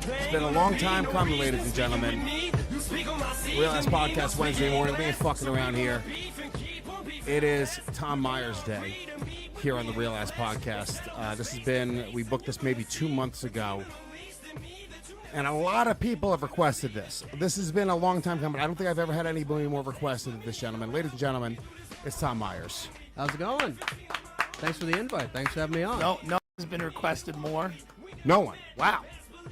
It's been a long time coming, ladies and gentlemen. Real Ass Podcast Wednesday morning. We ain't fucking around here. It is Tom Myers Day here on the Real Ass Podcast. We booked this maybe 2 months ago. And a lot of people have requested this. This has been a long time coming. I don't think I've ever had anybody more requested than this gentleman. Ladies and gentlemen, it's Tom Myers. How's it going? Thanks for the invite. Thanks for having me on. No one's been requested more. No one. Wow.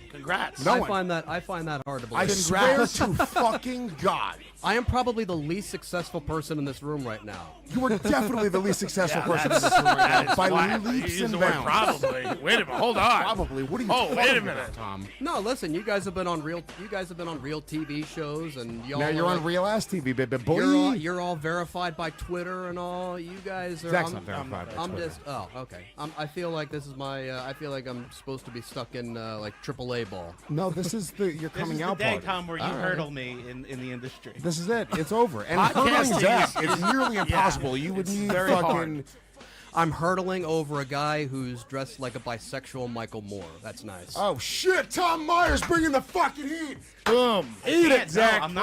Congrats. No I one. find that hard to believe. I swear to fucking God. I am probably the least successful person in this room right now. You are definitely the least successful person in that's- this room right now. That's By why leaps you use and the word bounds. probably. Wait a minute. Hold on. Probably. What are you Oh, talking wait a about, minute. Tom? No, listen, you guys have been on real TV shows, and y'all Now you're are on like- Real Ass TV, baby boy. You're all verified by Twitter and all. You guys are. Zach's not verified by I'm Twitter. just. Oh, okay. I feel like this is my. I feel like I'm supposed to be stuck in like AAA ball. No, this is your This coming is out the day, party. Tom, where you All right. hurdle me in the industry. This is it. It's over. And Podcasting hurdling Zach, is- it's nearly impossible. You would it's need very fucking. hard. I'm hurdling over a guy who's dressed like a bisexual Michael Moore. That's nice. Oh shit! Tom Myers bringing the fucking heat. Boom. Eat Can't- it, Zach. No, I'm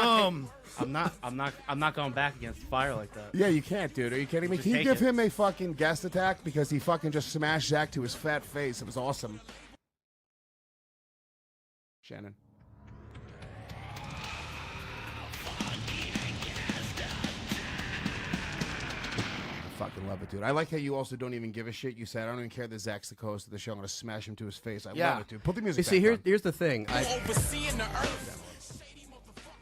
not. Boom. I'm not going back against the fire like that. Yeah, you can't, dude. Are you kidding me? Just Can you take give it. him a fucking guest attack because he fucking just smashed Zach to his fat face? It was awesome. Shannon. I fucking love it, dude. I like how you also don't even give a shit. You said, I don't even care that Zach's the host of the show. I'm going to smash him to his face. I Yeah. love it, dude. Put the music You see, back on. here's the thing.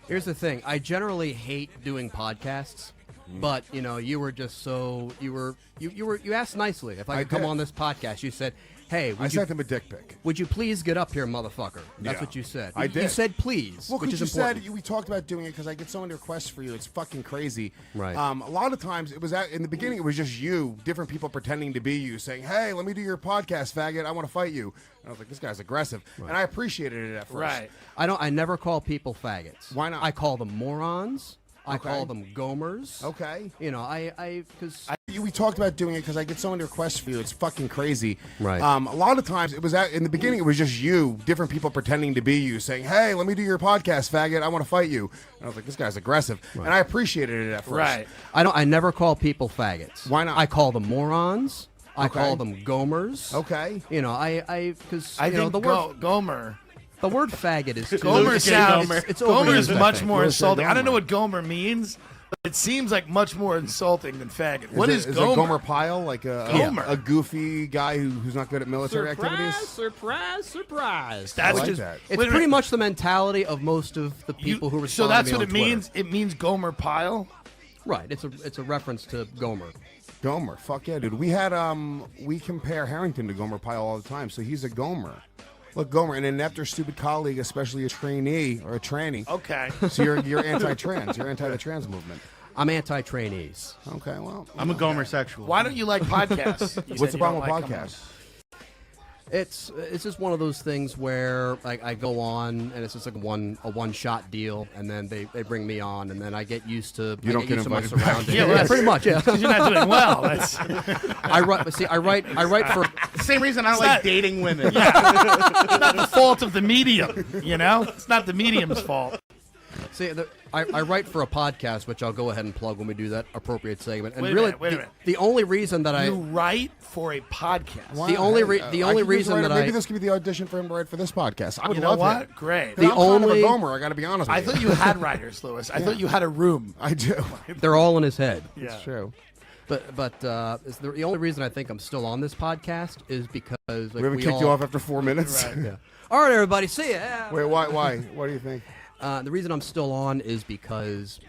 Here's the thing. I generally hate doing podcasts, but you were just so you asked nicely if I could come did. on this podcast. You said, "Hey, I sent him a dick pic. would you please get up here, motherfucker?" That's Yeah. what you said. I You did. said please, Well, which because is you important. said we talked about doing it because I get so many requests for you. It's fucking crazy. Right. A lot of times it was in the beginning. It was just you, different people pretending to be you, saying, "Hey, let me do your podcast, faggot. I want to fight you." And I was like, "This guy's aggressive," and I appreciated it at first. Right. I never call people faggots. Why not? I call them morons. I Okay. call them gomers. Okay. Because We talked about doing it because I get so many requests for you. It's fucking crazy. Right. A lot of times it was in the beginning. It was just you, different people pretending to be you, saying, "Hey, let me do your podcast, faggot. I want to fight you." And I was like, "This guy's aggressive," and I appreciated it at first. Right. I never call people faggots. Why not? I call them morons. I Okay. call them gomers. Okay. Because I think the word Gomer. the word faggot is too. Gomer sounds. It's Gomer is overused, I much think. more Let's say insulting. I don't know Gomer. what Gomer means, but it seems like much more insulting than faggot. What is Is Gomer? it Gomer Pyle, like Gomer. a goofy guy who's not good at military activities? Surprise! That's I like just. that. It's wait a pretty minute. much the mentality of most of the people who respond So that's to me what on it Twitter. means. It means Gomer Pyle. Right. It's a reference to Gomer. Gomer, fuck yeah, dude. We had we compare Harrington to Gomer Pyle all the time, so he's a Gomer. Look, Gomer, an inept or stupid colleague, especially a trainee or a tranny. Okay. So you're anti-trans. You're anti the trans movement. I'm anti-trainees. Okay, well, I'm a Gomer sexual. Why don't you like podcasts? You what's said the you don't problem with like them. podcasts? It's just one of those things where I go on and it's just like a one shot deal, and then they bring me on, and then I get used to You don't get my invited back. surroundings. Yeah, well, that's- pretty much. Yeah. You're not doing well. That's I write for. The same reason I don't like dating women. it's not the fault of the medium. It's not the medium's fault. See, I write for a podcast, which I'll go ahead and plug when we do that appropriate segment. And Wait a really, minute, wait a minute. the only reason that You write for a podcast. Why The not? only Hey, the I only could just reason write that it- maybe I this could be the audition for him to write for this podcast. I would You know love what? it. Great. The I'm kind of only- a Gomer. I got to be honest with I you. thought you had writers, Lewis. I thought you had a room. I do. they're all in his head. It's true. But it's the only reason I think I'm still on this podcast is because like, We haven't kicked you off after 4 minutes. Yeah. All right, everybody, see ya. Wait, why? Why? What do you think? The reason I'm still on is because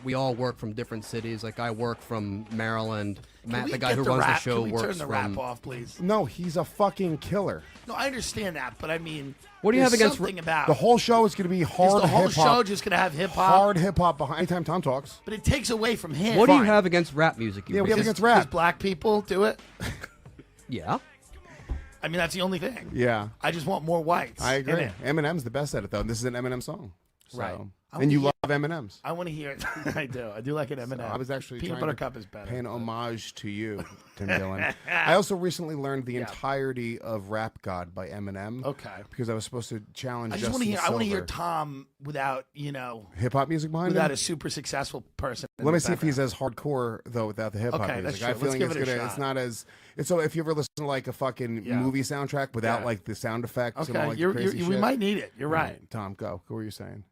we all work from different cities. Like I work from Maryland. Matt, Can we the guy get who runs the rap? show, Can we works turn the from. rap off, please? No, he's a fucking killer. No, I understand that, but I mean, What do you have there's against something about The whole show is going to be is hard the whole hip hop. show just gonna have hip hop? Hard hip hop behind. Anytime Tom talks. But it takes away from him. What do you Fine. have against rap music? You Yeah, we Reese? have against rap. Because black people do it. Yeah. I mean, that's the only thing. Yeah, I just want more whites. I in agree. it. Eminem's the best at it though. And this is an Eminem song. So. Right. And you love M&Ms. I want to hear. I do. I do like an M&M. I was actually Peanut trying butter to cup is better. pay an homage to you, Tim Dillon. I also recently learned the entirety of Rap God by Eminem. Okay. Because I was supposed to challenge. I just want to hear. I want to hear Tom without hip hop music behind without him. a super successful person. Let me see if he's as hardcore though without the hip hop Okay, music. that's I true. feel Let's give it's it a gonna. shot. It's not as. It's so if you ever listen to like a fucking movie soundtrack without like the sound effects and all like the crazy shit. We might need it. You're right. Tom, go. What were you saying?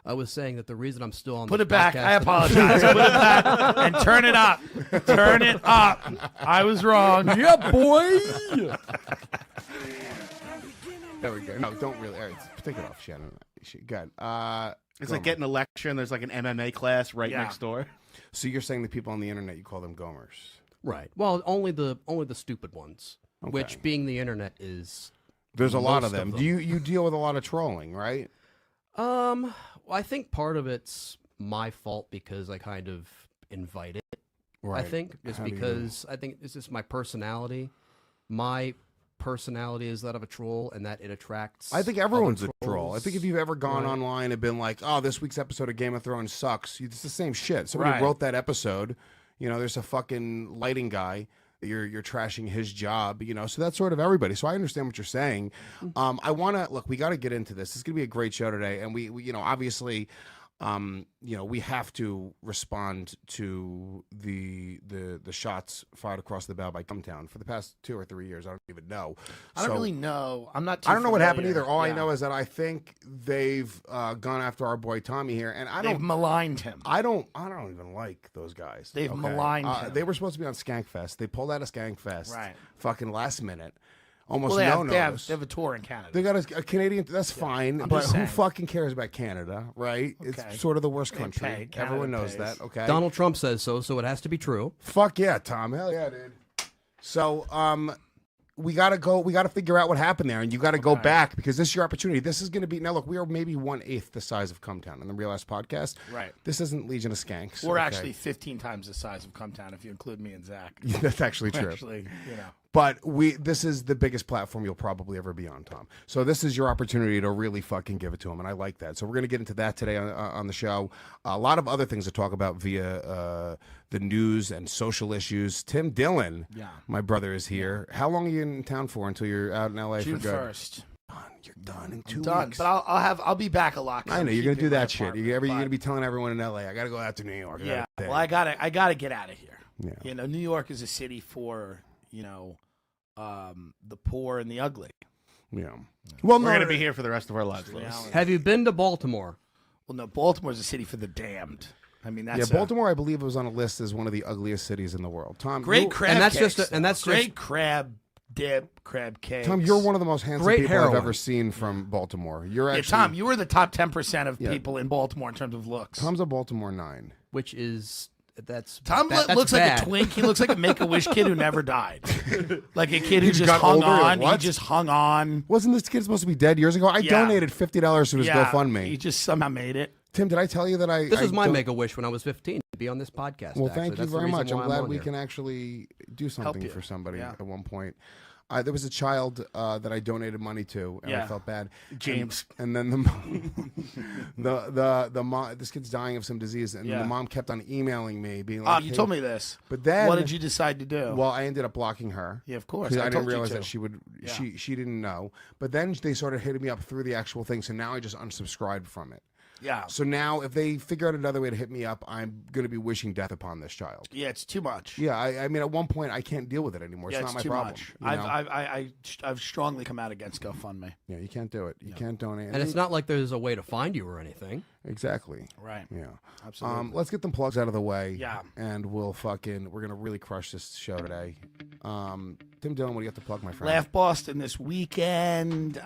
I was saying that the reason I'm still on Put this it back. podcast I apologize. Put it back and turn it up. Turn it up. I was wrong. Yeah, boy. There we go. No, don't really. All right, take it off, Shannon. Good. It's like getting a lecture and there's like an MMA class right next door. So you're saying the people on the internet, you call them gomers? Right. Well, only the stupid ones, Okay. which being the internet is. There's a lot of Most them. of Do you deal with a lot of trolling, right? Well, I think part of it's my fault because I kind of invite it. Right. I think it's How do you- because I think it's just my personality. My personality is that of a troll, and that it attracts. I think other everyone's a troll. trolls. I think if you've ever gone Right. online and been like, "Oh, this week's episode of Game of Thrones sucks," it's the same shit. Somebody Right. wrote that episode. There's a fucking lighting guy. You're trashing his job. So that's sort of everybody. So I understand what you're saying. I want to look. We got to get into this. This is gonna be a great show today, and we obviously. We have to respond to the shots fired across the bow by Cumtown for the past 2 or 3 years. I don't even know. I don't really know. I'm not. Too I don't know what happened familiar. either. All I Yeah. know is that I think they've gone after our boy Tommy here, and They've maligned him. I don't even like those guys. They've maligned him. They were supposed to be on Skankfest. They pulled out of Skankfest, Right. Fucking last minute, almost Well, they no have notice. they have a tour in Canada. They got a Canadian. That's fine, I'm but just who saying. fucking cares about Canada, right? Okay. It's sort of the worst They country. pay. Canada Everyone knows pays. that. Okay. Donald Trump says so it has to be true. Fuck yeah, Tom. Hell yeah, dude. So, we gotta go. We gotta figure out what happened there, and you gotta go back because this is your opportunity. This is gonna be now. Look, we are maybe 1/8 the size of Cumtown in the Real Ass Podcast. Right. This isn't Legion of Skanks. We're okay? actually 15 times the size of Cumtown if you include me and Zach. That's actually true. Actually, But this is the biggest platform you'll probably ever be on, Tom. So this is your opportunity to really fucking give it to him, and I like that. So we're going to get into that today on the show. A lot of other things to talk about via the news and social issues. Tim Dillon, my brother, is here. How long are you in town for until you're out in LA June for good? 1st. You're done in 2 Done, weeks. but I'll be back a lot. 'cause I I'm know you're going to keeping do my that shit. apartment, You're going but- to be telling everyone in LA, I got to go out to New York. Yeah. Well, Well, I gotta get out of here. Yeah. New York is a city for the poor and the ugly. Yeah. Well, We're no, gonna be here for the rest of our lives, Louis. Reality. Have you been to Baltimore? Well, no, Baltimore's a city for the damned. I mean, that's Yeah, Baltimore, I believe, was on a list as one of the ugliest cities in the world. Tom, great you- crab And that's cakes, just a- and that's great just- crab dip, crab cakes. Tom, you're one of the most handsome Great people I've heroin. ever seen from Baltimore. You're Yeah, actually Tom, you were the top 10% of people in Baltimore in terms of looks. Tom's a Baltimore 9. Which is that's Tom that- that's looks bad. like a twink. He looks like a Make-A-Wish kid who never died. Like a kid who He just just got hung older, like on. He what? just hung on. Wasn't this kid supposed to be dead years ago? I Yeah. donated $50 to his GoFundMe. He just somehow made it. Tim, did I tell you that I? This I was my don't- Make-A-Wish when I was 15 to be on this podcast. Well, actually. thank you That's the very reason much. why I'm glad on we here. can actually do something you. for somebody Yeah. at one point. There was a child that I donated money to, and I Yeah. felt bad. James. And then the mom, this kid's dying of some disease, and Yeah. the mom kept on emailing me, being Oh, like, you "Hey," told me this. But then, What did you decide to do? Well, I ended up blocking her. Yeah, of course. 'Cause I told didn't you realize to. that she would. Yeah. She didn't know. But then they started hitting me up through the actual thing. So now I just unsubscribed from it. Yeah. So now if they figure out another way to hit me up, I'm going to be wishing death upon this child. Yeah, it's too much. Yeah, I mean, at one point I can't deal with it anymore. Yeah, It's not my too problem. much. you know? I've strongly come out against GoFundMe. Yeah, you can't do it. You can't donate. And it's not like there's a way to find you or anything. Exactly. Right. Yeah. Absolutely. Let's get them plugs out of the way. Yeah. And we're gonna really crush this show today. Tim Dillon, what do you have to plug, my friend? Laugh Boston this weekend.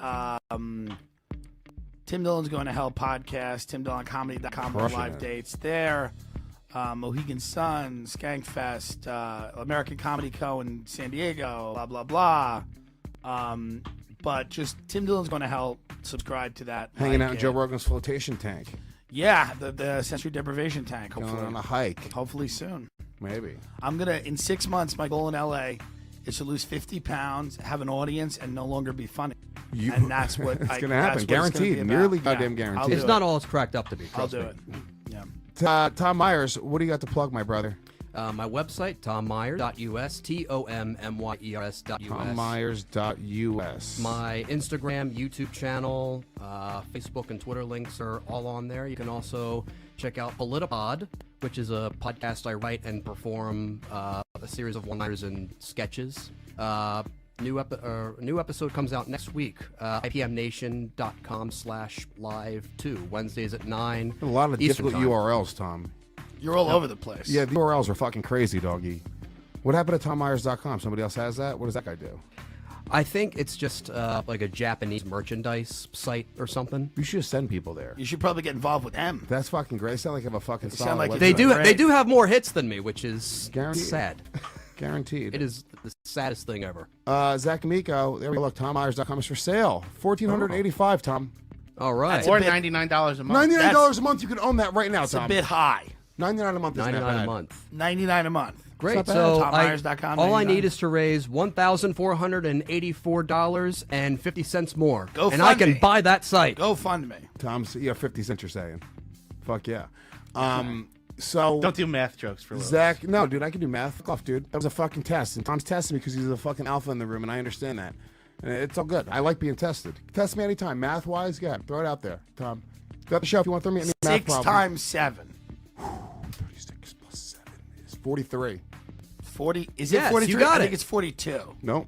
Tim Dillon's Going to Hell podcast. TimDillonComedy.com with Crushing live it. dates there. Mohegan Sun, Skankfest, American Comedy Co. in San Diego, blah, blah, blah. But just Tim Dillon's Going to Hell. Subscribe to that. Hanging Like out in it. Joe Rogan's flotation tank. Yeah, the sensory deprivation tank, Going hopefully. on a hike. Hopefully soon. Maybe. I'm going to, in 6 months, my goal in LA is to lose 50 pounds, have an audience, and no longer be funny. You- And that's what it's I, gonna happen. that's what it's gonna Guaranteed. be about. Nearly Yeah, goddamn I'll guaranteed. do It's it. not all it's cracked up to be. I'll Trust do me. it. Yeah. Tom Myers, what do you got to plug, my brother? My website, tommyers.us, TOMMYERS.us. TomMyers.us. My Instagram, YouTube channel, Facebook and Twitter links are all on there. You can also check out Politipod, which is a podcast I write and perform a series of one-liners and sketches. New episode comes out next week. IPMNation.com/live2. Wednesdays at 9. A lot of Eastern difficult time. URLs, Tom. You're all over the place. Yeah, the URLs are fucking crazy, doggy. What happened to TomMyers.com? Somebody else has that? What does that guy do? I think it's just like a Japanese merchandise site or something. You should send people there. You should probably get involved with them. That's fucking great. Sound like I have a fucking sound solid like website. They do. Great. They do have more hits than me, which is Guaranteed. sad. Guaranteed. It is the saddest thing ever. Zach Amico. There we go. Look, TomMyers.com is for sale. $1,485, Tom. All right. Or bit- $99 a month. $99 a month. You can own that right now, It's Tom. a bit high. $99 a month is not 99 bad. a month. $99 a month. Great. not bad. So TomMyers.com, all I 99. need is to raise $1,484.50 more, Go and I fund can me. buy that site. Go fund me. Tom, so you have 50 cents you're saying. Fuck yeah. So Don't do math jokes for Lewis. Zach, no, dude, I can do math. Fuck off, dude. That was a fucking test. And Tom's testing me because he's a fucking alpha in the room, and I understand that. And it's all good. I like being tested. Test me anytime. Math-wise, yeah, throw it out there, Tom. Got the show if you want to throw me any math 6 problem. times 7. 36 plus 7 is 43. 40. Is Yes, it 43? you got I think it. it's 42. Nope.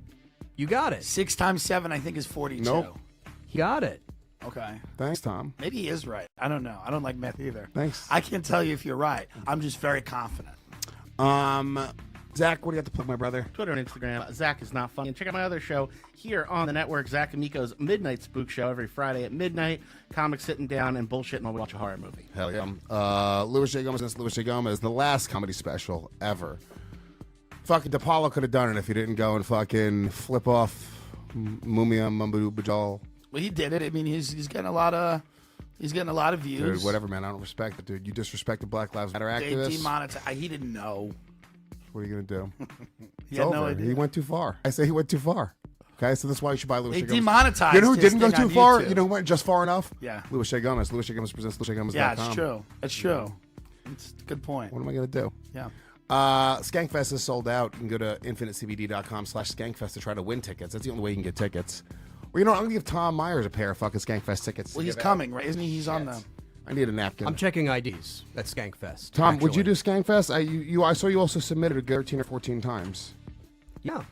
You got it. 6 times 7, I think, is 42. Nope. You got it. Okay. Thanks, Tom. Maybe he is right. I don't know. I don't like math either. Thanks. I can't tell you if you're right. I'm just very confident. Zach, what do you have to plug, my brother? Twitter and Instagram. Zach is not funny. And check out my other show here on the network, Zach Amico's Midnight Spook Show, every Friday at midnight. Comics sitting down and bullshitting while we watch a horror movie. Hell yeah. Louis J. Gomez against Louis J. Gomez, the last comedy special ever. Fucking DePaulo could have done it if he didn't go and fucking flip off Mumia Mumbu Bajal. Well, he did it. I mean, he's getting a lot of views. Dude, whatever, man. I don't respect it, dude. You disrespected Black Lives Matter They activists. demonetized. He didn't know. What are you going to do? He It's had over. no idea. He went too far. I say he went too far. Okay, so that's why you should buy Louis They J. Gomez. demonetized. You know who his didn't go thing too on far? YouTube. You know who went just far enough? Yeah. Louis J. Gomez. Louis J. Gomez presents LouisJGomez.com. Yeah, it's true. It's true. It's a good point. What am I going to do? Yeah. Skankfest is sold out. You can go to infinitecbd.com/Skankfest to try to win tickets. That's the only way you can get tickets. Well, you know what? I'm going to give Tom Myers a pair of fucking Skankfest tickets. Well, he's coming, right? Isn't he? He's on the. I need a napkin. I'm checking IDs at Skankfest. Tom, would you do actually. Skankfest? I saw you also submitted 13 or 14 times. Yeah.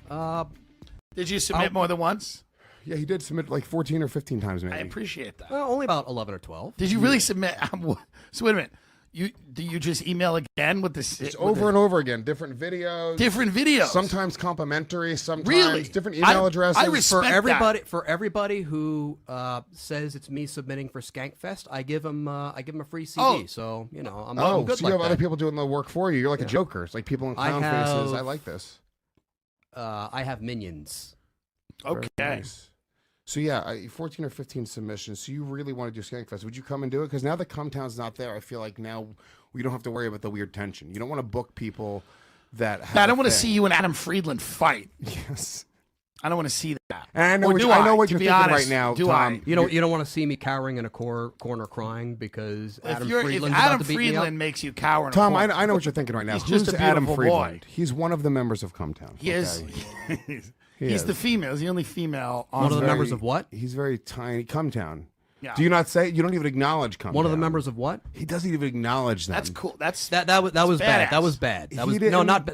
Did you submit more than once? Yeah, he did submit like 14 or 15 times, maybe. I appreciate that. Well, only about 11 or 12. Did you really submit? So wait a minute. Do you just email again with this? It's over and over again. Different videos. different videos. Sometimes complimentary. Sometimes Really? different email addresses. I respect For everybody who says it's me submitting for Skankfest, I give them a free CD. Oh. So I'm Oh, good so like you have that. other people doing the work for you. You're like a joker. It's like people in I clown have- faces. I like this. I have minions. Okay. Very nice. So yeah, 14 or 15 submissions. So you really want to do Skankfest? Would you come and do it? Because now that Cumtown's not there, I feel like now we don't have to worry about the weird tension. You don't want to book people that have I don't want to thing. see you and Adam Friedland fight. Yes. I don't want to see that. And I know Or what, do I know what to you're be thinking honest, right now, do Tom. I? You don't want to see me cowering in a corner crying because If Adam Adam Friedland's about to beat me up. Friedland makes you cower in a Tom, corner, I know what you're thinking right now. He's Who's just a Adam beautiful Friedland? boy. He's one of the members of Cumtown. he is. okay? He's is. the female. He's the only female on One of the the members of what? He's very tiny. Cumtown. Yeah. Do you not say? You don't even acknowledge Cumtown. One of the members of what? He doesn't even acknowledge them. That's cool. That's That was bad. badass. That was bad. That He was didn't- not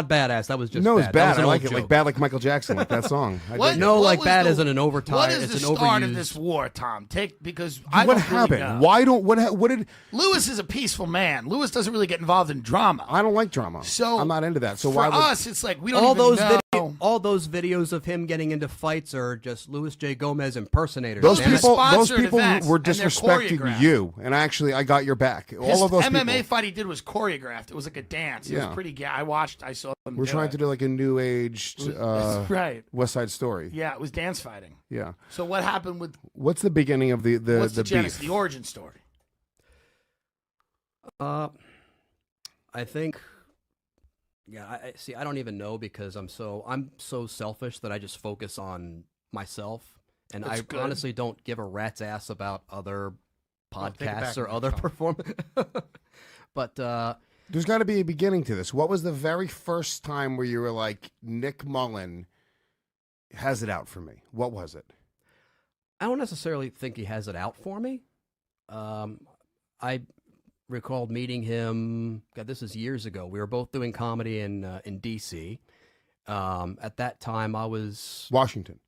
badass. That was just No, bad. it's That bad. was an I like old it. Like joke. bad, like Michael Jackson, like that song. I What? dig it. No, what like was bad the- isn't an overtime. What is It's the an start of overused- this war, Tom? Because I What don't happened? Really know. Why don't what did? Lewis is a peaceful man. Lewis doesn't really get involved in drama. I don't like drama. So I'm not into that. So for why would us, it's like we don't all even those know. all those videos of him getting into fights are just Louis J. Gomez impersonators. those damn it. people? Those Sponsored people events, were and they're disrespecting choreographed. you, and I got your back. His All of those MMA people. fight he did was choreographed. It was like a dance. It Yeah. was pretty. I saw them. We're trying to do like a new age right. West Side Story. Yeah, it was dance fighting. Yeah. So what happened with What's the beginning of the what's the genesis, beef? the origin story? I think Yeah, I see. I don't even know because I'm so selfish that I just focus on myself, and That's I good. honestly don't give a rat's ass about other take it back, podcasts or Nick, other Tom. performance. But There's got to be a beginning to this. What was the very first time where you were like, Nick Mullen has it out for me? What was it? I don't necessarily think he has it out for me. I recalled meeting him. God, this is years ago. We were both doing comedy in D.C. At that time, I was Washington.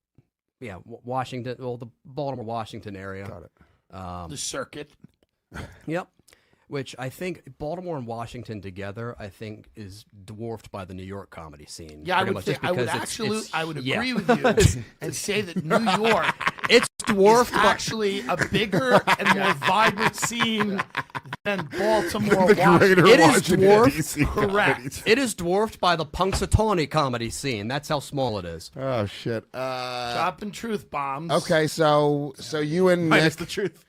Washington. Well, the Baltimore, Washington area. Got it. The circuit. Yep. Which I think Baltimore and Washington together, I think, is dwarfed by the New York comedy scene. Yeah, I pretty would much, think, just I would because actually, I would yeah. agree with you and say that New York It's dwarfed is by actually a bigger and more vibrant scene than Baltimore, The Washington. greater It is Washington, dwarfed. D.C. Correct. comedies. It is dwarfed by the Punxsutawney comedy scene. That's how small it is. Oh, shit. Dropping truth bombs. Okay, so you and Minus Nick, the truth.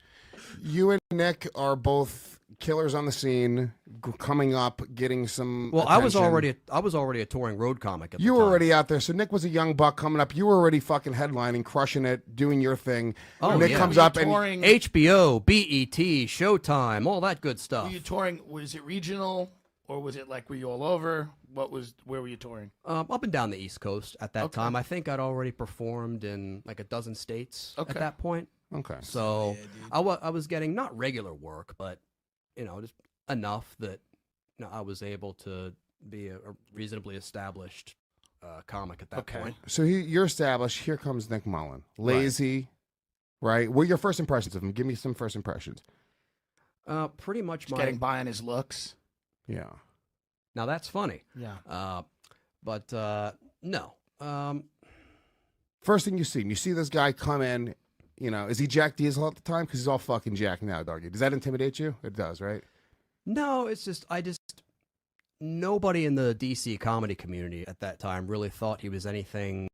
you and Nick are both killers on the scene, coming up, getting some. Well, I was attention. already a touring road comic at the You time. were already out there, so Nick was a young buck coming up. You were already fucking headlining, crushing it, doing your thing. Oh, Nick yeah. comes Were you up and touring, HBO, BET, Showtime, all that good were stuff. you touring? Was it regional or was it like were you all over? Where were you touring? Up and down the East Coast at that time. I think I'd already performed in like a dozen states Okay. at that point. okay. So I was getting not regular work, but just enough that I was able to be a reasonably established comic at that Okay. point. So you're established. Here comes Nick Mullen. Lazy, right? What are your first impressions of him? Give me some first impressions. Pretty much Just getting by on his looks. Yeah. Now that's funny. Yeah. But no. First thing you see this guy come in. Is he Jack Diesel at the time? Because he's all fucking Jack now, doggy. Does that intimidate you? It does, right? No, it's just nobody in the DC comedy community at that time really thought he was anything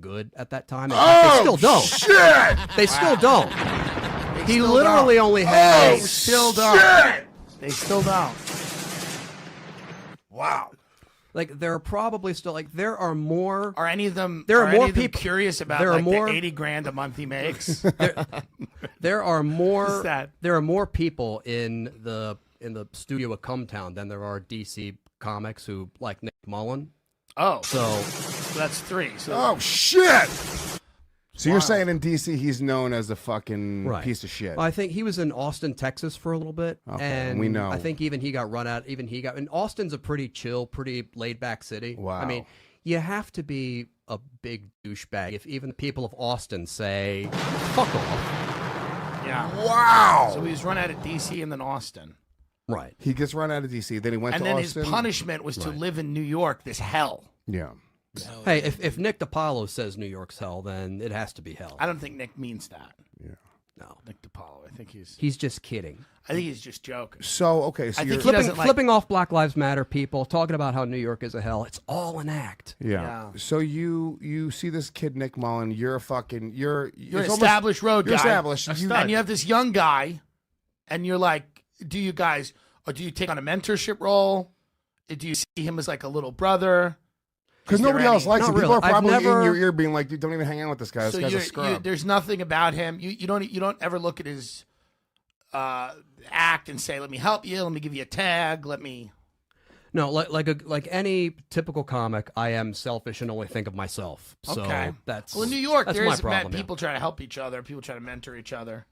good at that time. In fact, they still don't. Shit! They still don't. He still literally don't. only has. They still don't. They still don't. Wow. Like there are probably still there are more. Are any of them? There are any more of them people- curious about there are like more- the $80,000 a month he makes. There are more. that? There are more people in the studio at Cumtown than there are DC comics who like Nick Mullen. Oh, So that's 3. So Oh shit! So you're saying in DC he's known as a fucking Right. piece of shit? I think he was in Austin, Texas for a little bit, Okay, and we know. I think even he got run out. And Austin's a pretty chill, pretty laid back city. Wow. I mean, you have to be a big douchebag if even the people of Austin say "fuck off." yeah. Wow. So he was run out of DC and then Austin, Right. He gets run out of DC. Then he went and to then Austin. his punishment was to live in New York. This hell. Yeah. Hey, if Nick DiPaolo says New York's hell, then it has to be hell. I don't think Nick means that. Yeah. No, Nick DiPaolo. I think he's just kidding. he's just joking. So okay. So I you're think he doesn't like. Flipping off Black Lives Matter people, talking about how New York is a hell. It's all an act. yeah. Yeah. So you see this kid Nick Mullen. You're a fucking. You're You're it's an almost- established road You're guy. established. You, And you have this young guy, and you're like, do you take on a mentorship role? Do you see him as like a little brother? because Is there nobody else any- likes Not him. People really. are probably I've never- in your ear being like, "Dude, don't even hang out with this guy. This So guy's a you're, scrub." there's nothing about him. You don't ever look at his act and say, "Let me help you. Let me give you a tag. Let me." No, like any typical comic, I am selfish and only think of myself. So Okay. that's Well, in New York, that's there's my problem. people try to help each other. People try to mentor each other.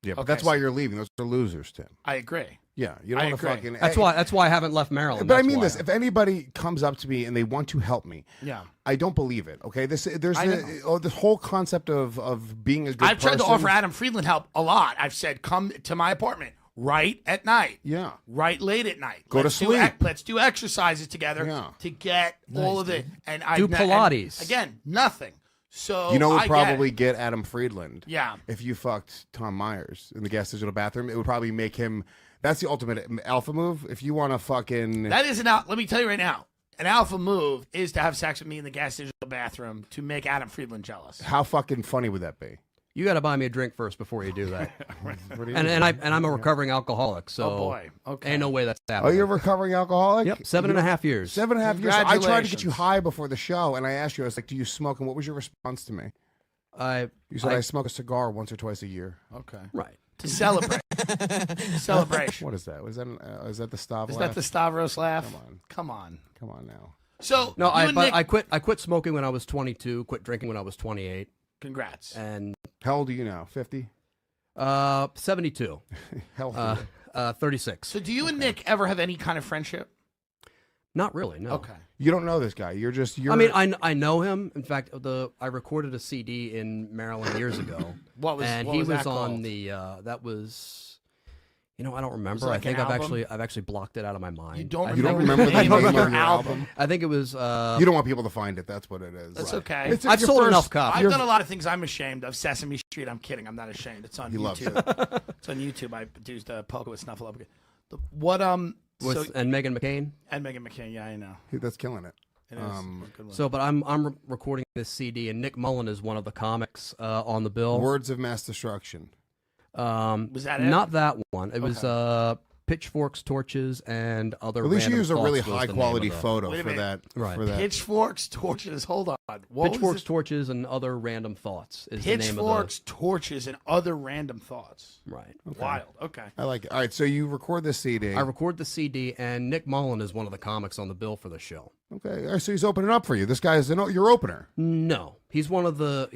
yeah, but Okay, that's why you're leaving. Those are losers, Tim. I agree. Yeah, you don't I want to agree. fucking. That's why I haven't left Maryland. But I That's mean why. this: if anybody comes up to me and they want to help me, Yeah. I don't believe it. Okay, there's I know. this whole concept of being a good. I've tried to person. offer Adam Friedland help a lot. I've said, come to my apartment right at night. Yeah, Right late at night. Go to sleep. Let's do exercises together Yeah. to get all of it. And I Do Pilates. again, nothing. So you know what I would get probably it. get Adam Friedland? Yeah. If you fucked Tom Myers in the gas digital bathroom, it would probably make him. That's the ultimate alpha move. If you want to fucking. That is let me tell you right now. An alpha move is to have sex with me in the gas digital bathroom to make Adam Friedland jealous. How fucking funny would that be? You got to buy me a drink first before you do that. What do you and mean? I'm a recovering alcoholic, so Oh boy. Okay. ain't no way that's Oh, happening. you're a recovering alcoholic? Yep, 7.5 years. 7.5 years. I tried to get you Congratulations. high before the show, and I asked you, I was like, do you smoke? And what was your response to me? You said I smoke a cigar once or twice a year. Okay. Right. To celebrate. Celebration. What is that? Is that the stop Is laugh? that the Stavros laugh? Come on. Come on. Come on now. So No, you and Nick, I quit smoking when I was 22, quit drinking when I was 28, congrats. and How old are you now? 50? 72, Healthy. 36. So do you and Nick ever have any kind of friendship? Not really, no. Okay. You don't know this guy. You're I mean, I know him. In fact, I recorded a CD in Maryland years ago. What was and what he was was that on called? the I don't remember. it I like think an I've album? actually blocked it out of my mind. You don't You don't remember remember the name name your of your album? I think it was You don't want people to find it. That's what it is. That's okay. It's I've your sold first- enough copies. I've done a lot of things I'm ashamed of. Sesame Street, I'm kidding. I'm not ashamed. It's on He loves YouTube. It's on YouTube. I produced a poker with Snuffleupagus. And Megan McCain. And Megan McCain. Yeah, I know. That's killing it. It is. Good one. So, but I'm recording this CD, and Nick Mullen is one of the comics on the bill. Words of Mass Destruction. Was that it? Not that one. It was pitchforks, torches, and other. At least you random use a really thoughts was high the name quality of the- photo Wait a for minute. that. Right. For that. Pitchforks, torches. Hold on. What Pitchforks, was it? torches, and other random thoughts is the name of Pitchforks, torches, and other random thoughts. the. Right. Wild. Okay. I like it. All right, so you record this CD. I record the CD, and Nick Mullen is one of the comics on the bill for the show. Okay, all right, so he's opening up for you. This guy is your opener. No, he's one of the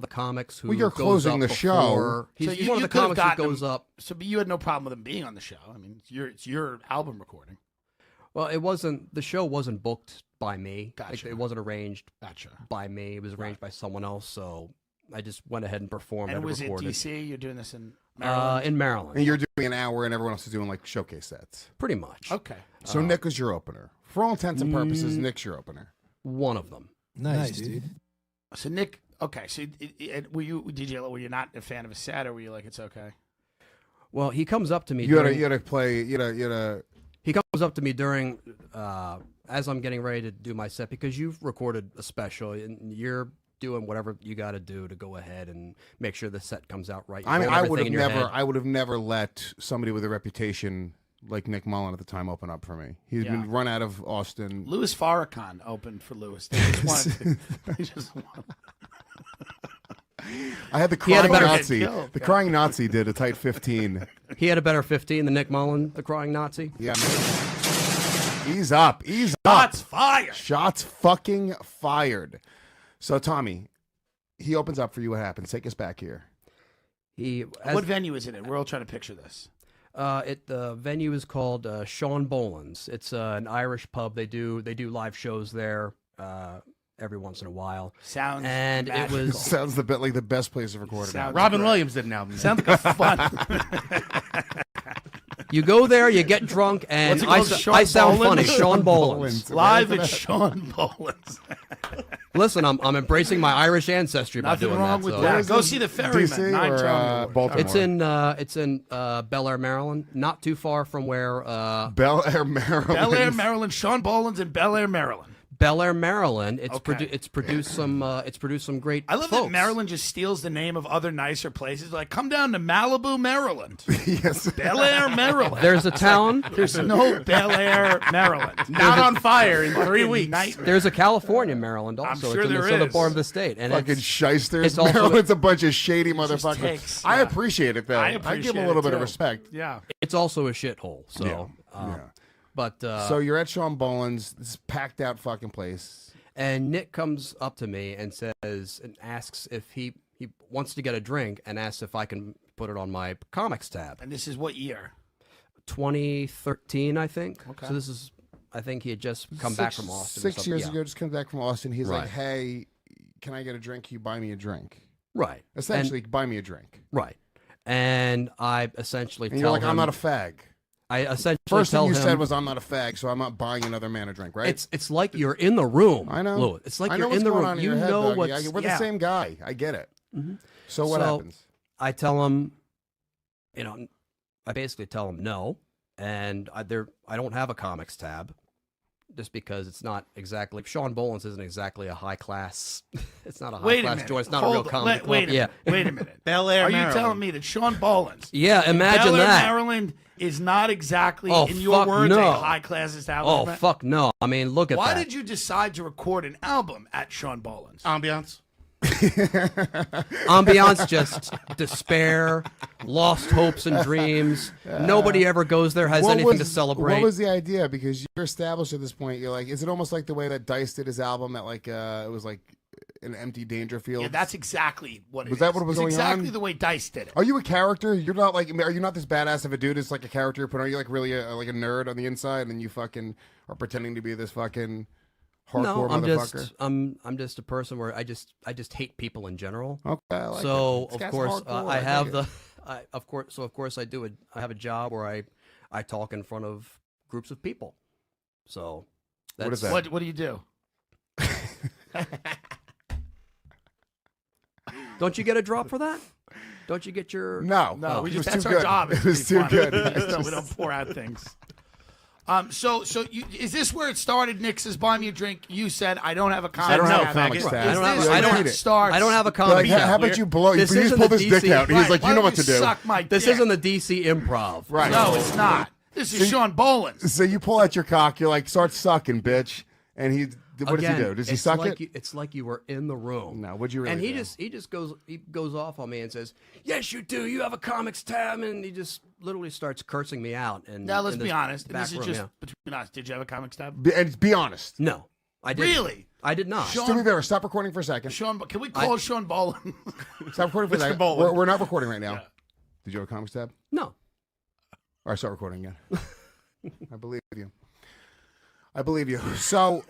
comics who. Well, you're goes closing up the show. before- He's, So he's one of the could have comics who gotten goes him- up. So, but you had no problem with him being on the show. I mean, it's your album recording. Well, it wasn't. The show wasn't booked by me. Like, Gotcha. it wasn't arranged Gotcha. by me. It was arranged by someone else. So I just went ahead and performed. And and was it recorded. DC? You're doing this in Maryland? In Maryland, And you're doing an hour, and everyone else is doing like showcase sets. pretty much. Okay. So Nick is your opener. For all intents and purposes, Nick's your opener. One of them. Nice, dude. So Nick, okay. So were you not a fan of his set, or were you like, it's okay? Well, he comes up to me. You during, had to play. You had to. He comes up to me during as I'm getting ready to do my set because you've recorded a special and you're doing whatever you got to do to go ahead and make sure the set comes out right. I mean, Hold everything in your head. I would have never let somebody with a reputation like Nick Mullen at the time open up for me. He's been run out of Austin. Louis Farrakhan opened for Louis. They just wanted they just wanted- I had the He had crying a better- Nazi. Killed. The crying Nazi did a tight 15. He had a better 15 than Nick Mullen, the crying Nazi. Yeah. Ease up. Ease up. Shots fired. Shots fucking fired. So Tommy, he opens up for you. What happens? Take us back here. What venue is it in? We're all trying to picture this. The venue is called Sean Boland's. It's an Irish pub. They do live shows there every once in a while. Sounds And it magical. was- Sounds like the best place to record it. Sounds Robin great. Williams did an album. Sounds like a fun. You go there, you get drunk, and What's it called? Sean I sound Boland? funny. Sean Boland's. Live at Sean Boland's. Listen, I'm embracing my Irish ancestry by Nothing doing wrong that. with so- that. Go see the Ferryman. DC 9 or Charlie. Baltimore? It's in Bel Air, Maryland, not too far from where Bel Air, Maryland. Bel Air, Maryland. Sean Boland's in Bel Air, Maryland. Bel Air, Maryland. It's Okay. it's produced some great. I love folks. that Maryland just steals the name of other nicer places. Like, come down to Malibu, Maryland. Yes. Bel Air, Maryland. There's a town. There's no Bel Air, Maryland. Not on fire in 3 weeks. Nightmare. There's a California, Maryland. Also, sure it's in there the southern is. part of the state, and Fucking it's, shysters. it's also- Maryland's a bunch of shady motherfuckers. takes- I yeah. appreciate it, though. I I give appreciate him a little it, bit of too. respect. Yeah. it's also a shithole. So, Yeah. but So you're at Sean Boland's, this packed out fucking place. and Nick comes up to me and says and asks if he wants to get a drink and asks if I can put it on my comics tab. And this is what year? 2013, I think. Okay. So this is, I think he had just come back from Austin. or 6 something. years Yeah. ago, just comes back from Austin. He's like, Right. hey, can I get a drink? Can you buy me a drink? Right. Essentially, buy me a drink. Right. And I essentially And tell you're like, him, I'm not a fag. I essentially First tell thing you him, said was, I'm not a fag, so I'm not buying another man a drink, right? it's like you're in the room. I know. Louis. It's like I know you're what's in the going room. on in You your head, know Dougie. what's. We're the yeah. same guy. I get it. So what So- happens? I tell him, I basically tell him no, and I don't have a comics tab. just because it's not exactly Sean Boland's isn't exactly a high class. It's not a high Wait a class minute. joint. It's not a real Hold on. comedy club. Wait a Yeah, minute. Wait a minute. Bel Air, Are you Maryland. telling me that Sean Boland's yeah. Imagine Bel Air, that. Maryland is not exactly, Oh, in your fuck words, no. a high class Oh establishment? fuck no! I mean, look at Why that. did you decide to record an album at Sean Boland's? Ambiance. Ambiance, just despair, lost hopes and dreams. Nobody ever goes there, has anything to celebrate. What was the idea? Because you're established at this point. You're like, is it almost like the way that Dice did his album at like it was like an empty Dangerfield? Yeah, that's exactly what it Was that is. what was It's going exactly on? the way Dice did it. Are you a character? You're not like. Are you not this badass of a dude? It's like a character you put on. Are you like really like a nerd on the inside, and you fucking are pretending to be this fucking hardcore No, I'm motherfucker? just I'm just a person where I just hate people in general. Okay, I like So it. This of guy's course hardcore, I have dig it. of course I do I have a job where I talk in front of groups of people. So that's, What is that? What do you do? Don't you get a drop for that? Don't you get your No, No, we it just was that's too our good. job. is It to was be too funny. good. We don't pour out things. So is this where it started? Nick says, "Buy me a drink." You said, "I don't have a comic." I don't have No, a comic faggot. stab. I don't have- Is I this don't where need it it. starts? I don't have a Like, comedy. how about you blow? This Please isn't pull the this dick DC out. He's Right, like, why you know don't what to do. Suck my This dick? isn't the DC Improv. Right. No, it's not. This is Sean Boland's. So you pull out your cock. You're like, start sucking, bitch. And he, what Again, does he do? Does he it's suck like it? it's like you were in the room. No, what'd you really And he do? just goes off on me and says, "Yes, you do. You have a comics tab," and he just literally starts cursing me out. And Now let's be honest. And back this is room, just yeah. between us. Did you have a comic tab? And be honest. No, I didn't. Really? I did not. Sean- Do me a favor. Stop recording for a second. Sean, can we call Sean Boland? Stop recording for a second. Boland. We're not recording right now. Did you have a comics tab? No. All right, start recording again. I believe you. I believe you. So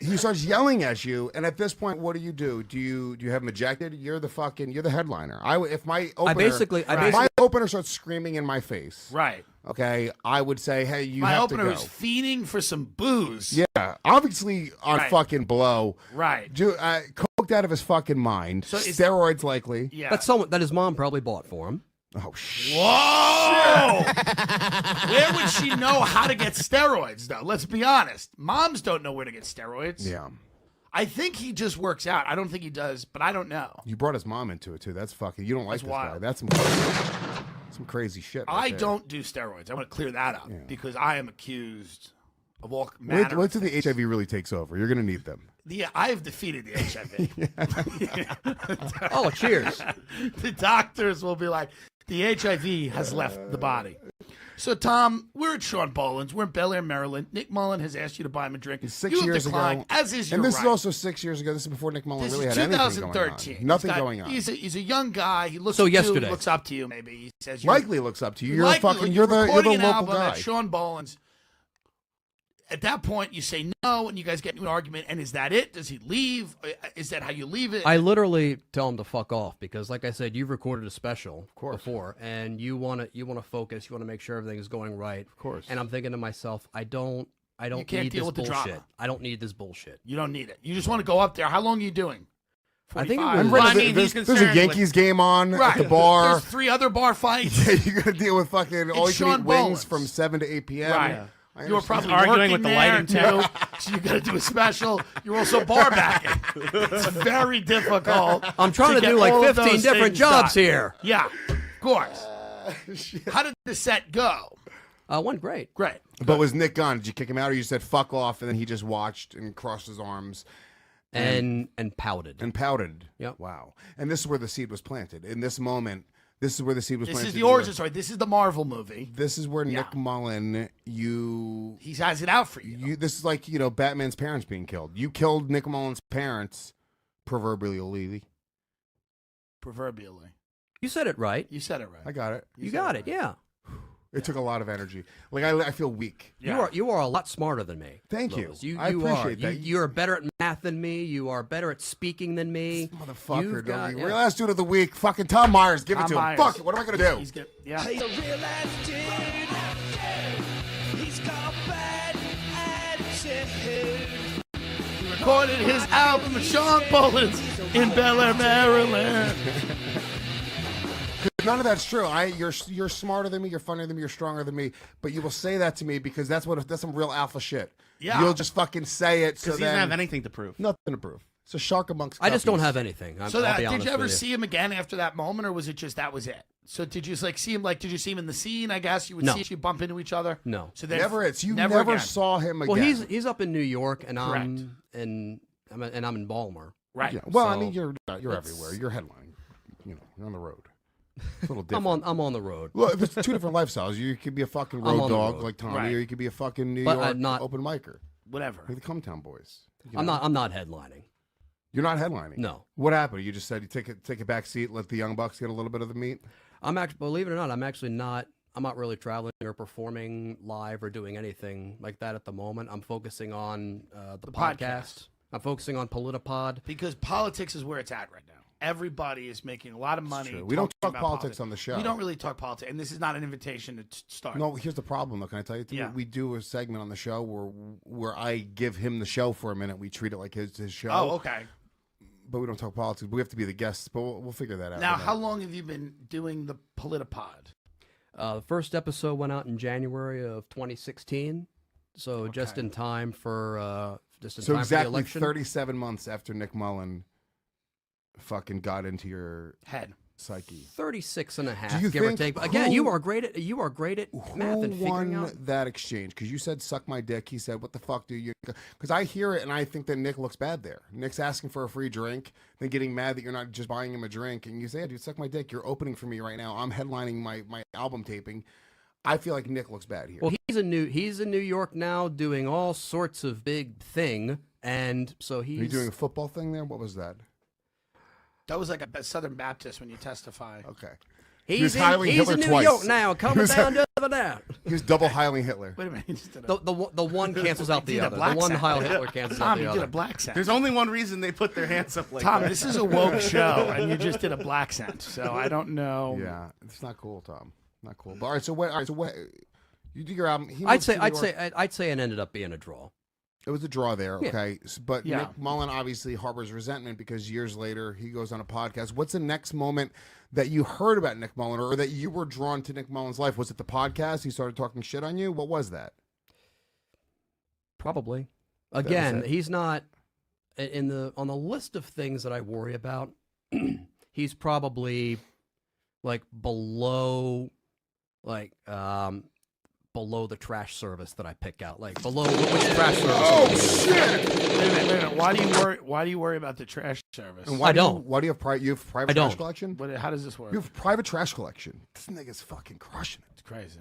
he starts yelling at you, and at this point, what do? Do you have him ejected? You're the headliner. If my opener, if my opener starts screaming in my face, Right. okay, I would say, hey, you My have opener to go. is fiending for some booze. Yeah, obviously on Right. fucking blow. Right. Coked out of his fucking mind. So it's- Steroids likely. Yeah. That's someone that his mom probably bought for him. Oh shit. Whoa! Where would she know how to get steroids, though? Let's be honest. Moms don't know where to get steroids. Yeah. I think he just works out. I don't think he does, but I don't know. You brought his mom into it too. That's fucking. You don't like That's this wild. guy. That's some crazy shit. I Right there. don't do steroids. I want to clear that up Yeah. because I am accused of all manner. Wait till the HIV really takes over. You're gonna need them. Yeah, I have defeated the HIV. Oh, cheers. The doctors will be like, the HIV has left the body. So, Tom, we're at Sean Boland's. We're in Bel Air, Maryland. Nick Mullen has asked you to buy him a drink. 6 You have years declined, ago, as is your and this right. is also 6 years ago. This is before Nick Mullen This really is had anything 2013. going on. Nothing going on. He's a young guy. He looks So up to you, yesterday. looks up to you. Maybe he says you're Likely looks up to you. You're likely- fucking. You're the recording an local album guy. At Sean Boland's. At that point, you say no, and you guys get into an argument. And is that it? Does he leave? Is that how you leave it? I literally tell him to fuck off because, like I said, you've recorded a special before, and you want to focus. You want to make sure everything is going right. Of course. And I'm thinking to myself, I don't can't need deal this with the bullshit. drama. I don't need this bullshit. You don't need it. You just want to go up there. How long are you doing? I think it 45? was- I'm Well, ready. I mean, there's, he's there's a concerned Yankees game on Right. at the bar. There's 3 other bar fights. Yeah, you gotta deal with fucking all you can Sean eat wings Boland's. from 7 to 8 p.m. Right. Yeah. I You were understand. probably arguing working with the there, lighting too. So you got to do a special. You're also bar backing. It's very difficult. I'm trying to get do like all of 15 those different things jobs done. here. Yeah, of course. How did the set go? Went great. Great. But was Nick gone? Did you kick him out, or you said fuck off, and then he just watched and crossed his arms And pouted. and pouted? Yep. Wow. And this is where the seed was planted. In this moment, this is where the seed was This planted. is the origin story. This is the Marvel movie. This is where Yeah. Nick Mullen, you. He has it out for you. This is like, Batman's parents being killed. You killed Nick Mullen's parents, proverbially. Proverbially. You said it right. You said it right. I got it. You got it. Yeah. It took a lot of energy. Like I feel weak. Yeah. You are a lot smarter than me. Thank Louis. you. You I appreciate are. that. You're better at math than me. You are better at speaking than me. Motherfucker, You've got- don't yeah. Real ass dude of the week. Fucking Tom Myers. Give Tom it to him. Myers. Fuck it. What am I gonna do? He's good. Yeah. He's a real life dude. He's got bad attitude. He recorded his album at Sean Boland's in Bel Air, Maryland. None of that's true. You're smarter than me. You're funnier than me. You're stronger than me. But you will say that to me because that's some real alpha shit. Yeah. You'll just fucking say it. Because he doesn't have anything to prove. Nothing to prove. It's a shark amongst. I just don't guppies. have anything. So I'll be did honest you ever with see him again after that moment, or was it just that was it? So did you see him? Did you see him in the scene? I guess you would No. see you bump into each other. No. So then Never. You never never again. saw him again. Well, he's up in New York, and Correct. I'm in Baltimore. Right. Yeah. Well, I So, mean, you're everywhere. You're headlining. You're on the road. It's a little different. I'm on the road. Look, there's two different lifestyles. You could be a fucking I'm road on the dog road. like Tommy, Right. or you could be a fucking New But, York not- open micer. Whatever. Like the Come Town Boys. I'm not headlining. You're not headlining. No. What happened? You just said you take a back seat, let the Young Bucks get a little bit of the meat. I'm actually, believe it or not, I'm not really traveling or performing live or doing anything like that at the moment. I'm focusing on the podcast. I'm focusing on Politipod. Because politics is where it's at right now. Everybody is making a lot of money. True. We don't talking talk about politics on the show. We don't really talk politics, and this is not an invitation to start. No, here's the problem, though. Can I tell you? Yeah. We do a segment on the show where I give him the show for a minute. We treat it like his show. Oh, okay. But we don't talk politics. But we have to be the guests. But we'll figure that out. Now, how long have you been doing the Politipod? The first episode went out in January of 2016, so just in time for So for the exactly election. 37 months after Nick Mullen fucking got into your Head. psyche. 36 and a half, Do you give or think take. But again, who- you are great at math Who and figuring won out. that exchange? Because you said "suck my dick." He said, "What the fuck do you?" Because I hear it and I think that Nick looks bad there. Nick's asking for a free drink, then getting mad that you're not just buying him a drink, and you say, "Yeah, dude, suck my dick. You're opening for me right now. I'm headlining my album taping." I feel like Nick looks bad here. Well, he's in New York now, doing all sorts of big thing, and so he's Are you doing a football thing there? What was that? That was like a Southern Baptist when you testify. Okay. He's was hiling he's Hitler in New twice. York now, coming down over there. He was double hiling Hitler. Wait a minute. He just did a, The one cancels out the did a other. The black one sound. Heil Hitler cancels out Tom, the you other. did a black scent. There's only one reason they put their hands up like Tom, that. this is a woke show, and you just did a black scent. So I don't know. Yeah, it's not cool, Tom. Not cool. But all right, so what? You do your album. He I'd moves to New York. say it ended up being a draw. It was a draw there, Yeah. okay. But Yeah. Nick Mullen obviously harbors resentment because years later he goes on a podcast. What's the next moment that you heard about Nick Mullen or that you were drawn to Nick Mullen's life? Was it the podcast? He started talking shit on you? What was that? Probably. Again, it. he's not on the list of things that I worry about. He's probably like below the trash service that I pick out. Like below which trash service? Oh shit! Wait a minute. Why do you worry about the trash service? And why I do you- don't. Why do you have private? You have private I trash don't. collection? How does this work? You have private trash collection. This nigga's fucking crushing it. It's crazy.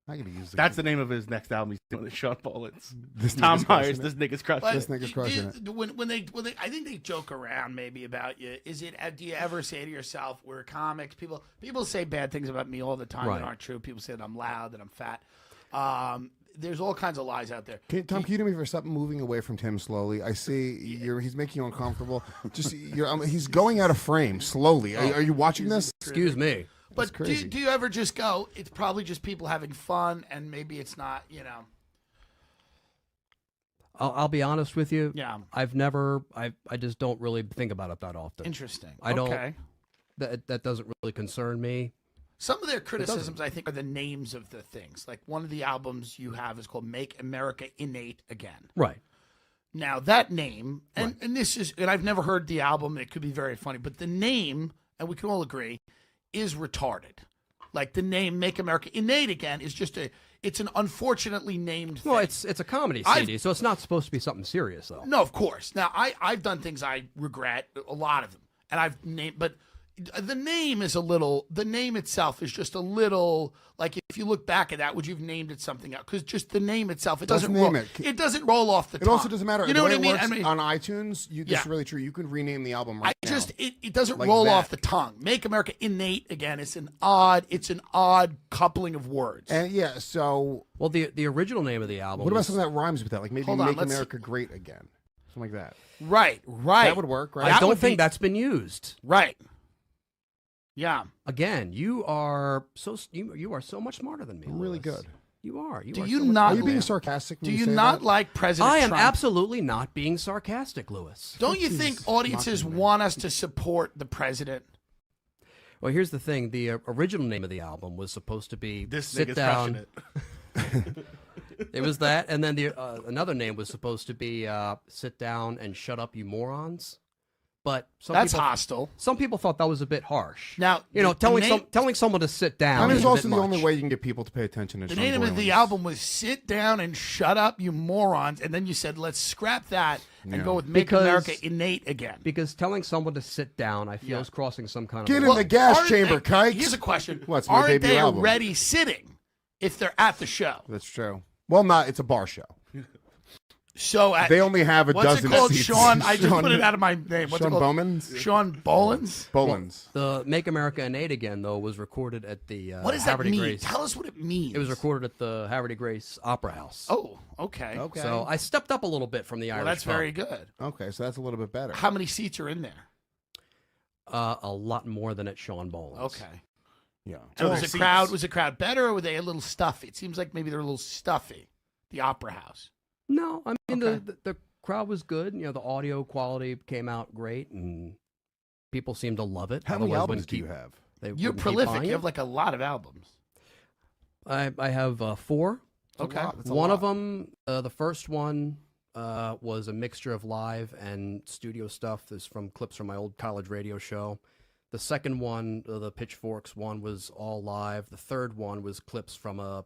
I gotta use That's the name of his next album. He's doing it. Sean Bullets. This Tom nigga's Myers. crushing This it. nigga's crushing But This nigga's crushing it. when they, I think they joke around maybe about you. Do you ever say to yourself, "We're comics"? People say bad things about me all the time Right. that aren't true. People say that I'm loud, that I'm fat. There's all kinds of lies out there. Tom, can you do me for something? Moving away from Tim slowly. I see he's making you uncomfortable. Just he's going out of frame slowly. Are you watching this? Excuse me. But crazy. do you ever just go, it's probably just people having fun, and maybe it's not, I'll be honest with you. Yeah. I just don't really think about it that often. Interesting. I don't- Okay. That doesn't really concern me. Some of their criticisms, I think, are the names of the things. Like one of the albums you have is called "Make America Innate Again." Right. Now that name, and this is, and I've never heard the album. It could be very funny, but the name, and we can all agree, is retarded. Like the name "Make America Innate Again" is just it's an unfortunately named thing. Well, it's a comedy CD, so it's not supposed to be something serious, though. No, of course. Now I've done things I regret, a lot of them, and I've named, but the name is a little. The name itself is just a little. Like if you look back at that, would you've named it something else? Because just the name itself, it doesn't name roll. it. It doesn't roll off the It tongue. also doesn't matter. You The know way what I mean? it I works mean, on iTunes, this Yeah. is really true. You can rename the album right I now. just it doesn't Like roll that. off the tongue. Make America Innate Again. It's an odd coupling of words. And yeah, so Well, the original name of the album. what about was- something that rhymes with that? Like maybe Hold on, Make let's see. America Great Again. Something like that. right. That would work, right? I That don't would think be- that's been used. Right. Yeah. Again, you are so much smarter than me. I'm really Louis. good. You are. Do are you so much not- Are you smarter being than me. sarcastic? When Do you you say not that? like President I am Trump? absolutely not being sarcastic, Louis. Don't you think audiences want us to support the president? Well, here's the thing: the original name of the album was supposed to be This "Sit nigga's Down." crushing it. It was that, and then the another name was supposed to be "Sit Down and Shut Up, You Morons." But That's hostile. some people thought that was a bit harsh. Now, you know, the telling someone to sit down. I mean, is it's a also bit the only much. way you can get people to pay attention to The Sean name of the Boylan's. album was "Sit Down and Shut Up, You Morons," and then you said, "Let's scrap that and go with Make Because- America Innate Again." Because telling someone to sit down, I feel, is crossing some kind of Get line. in the gas aren't chamber, they- kikes. Here's a question: What's my aren't debut they album? already sitting if they're at the show? That's true. Well, not. It's a bar show. So They only have a what's dozen it called? seats. Sean. I just Sean- put it out of my name. What's Sean it called? Bowman's? Sean Bolins. Bolins. The Make America Innate Again, though, was recorded at the What does that Haverty mean? Grace. Tell us what it means. It was recorded at the Haverty Grace Opera House. Oh, okay. Okay. So I stepped up a little bit from the Well, Irish that's pub. very good. Okay, so that's a little bit better. How many seats are in there? A lot more than at Sean Boland's. Okay. Yeah. So Well, was the crowd better, or were they a little stuffy? It seems like maybe they're a little stuffy. The Opera House. No, I mean Okay. the crowd was good. You know, the audio quality came out great, and people seemed to love it. How many Otherwise, albums wouldn't do you keep- have? they You're wouldn't keep prolific. buying You it. have like a lot of albums. I have 4. Okay. That's a One lot. of them, the first one, was a mixture of live and studio stuff. There's from clips from my old college radio show. The second one, the Pitchforks one, was all live. The third one was clips from a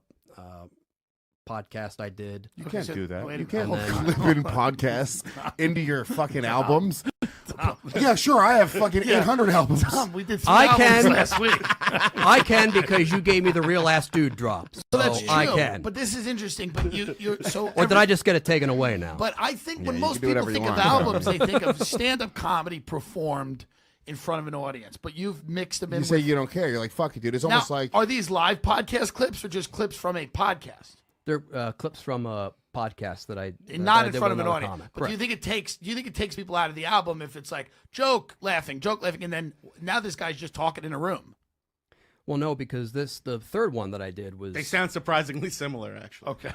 podcast I did. You Okay, can't so- do that. wait, You can't and then- clip in podcasts into your fucking albums. Yeah, sure. I have fucking 800 albums. Tom, we did 3 I albums can- last week. I can because you gave me the real ass dude drop. So That's true. I can. But this is interesting. But you're so. Or did I just get it taken away now? But I think when you most can do people whatever you think of want. albums, they think of stand-up comedy performed in front of an audience. But you've mixed them in. You say with, you don't care. You're like, fuck it, dude. It's now, almost like are these live podcast clips or just clips from a podcast? They're clips from a podcast that I Not that I in did front of with an another audience. comic. But do you think it takes people out of the album if it's like joke laughing, and then now this guy's just talking in a room? Well, no, because the third one that I did was They sound surprisingly similar, actually. Okay.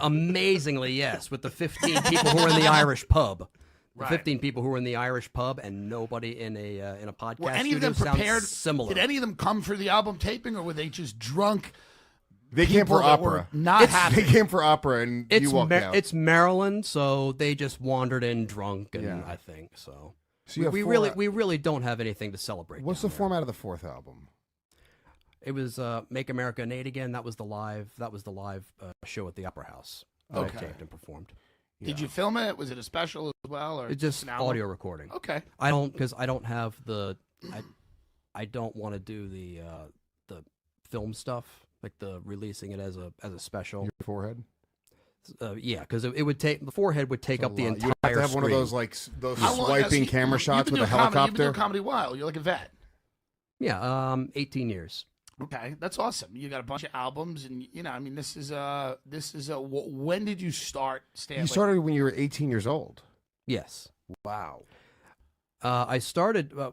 amazingly, yes, with the 15 people who were in the Irish pub. The Right. 15 people who were in the Irish pub and nobody in a podcast Were any of studio them sounds prepared? similar. Did any of them come for the album taping, or were they just drunk? they came people for that were opera. not They happy. came for opera, and it's you walked out. it's Maryland, so they just wandered in drunk, and Yeah. I think so. So you have we four- really don't have anything to celebrate. What's down the there. format of the fourth album? It was Make America Innate Again. That was the live show at the Opera House that Okay. I taped and performed. Did you film it? Was it a special as well, or It's just an album? audio recording. Okay. I don't have the I don't want to do the film stuff, like the releasing it as a special. Your forehead? Yeah, because it would take the forehead would take up the You entire would have to have one of screen. those like those How long- swiping so camera you've shots been with a doing comedy- You've been helicopter. doing comedy a while. You're like a vet. Yeah, 18 years. Okay, that's awesome. You got a bunch of albums, and I mean, this is when did you start stand? You started when you were 18 years old. Yes. Wow. I started. I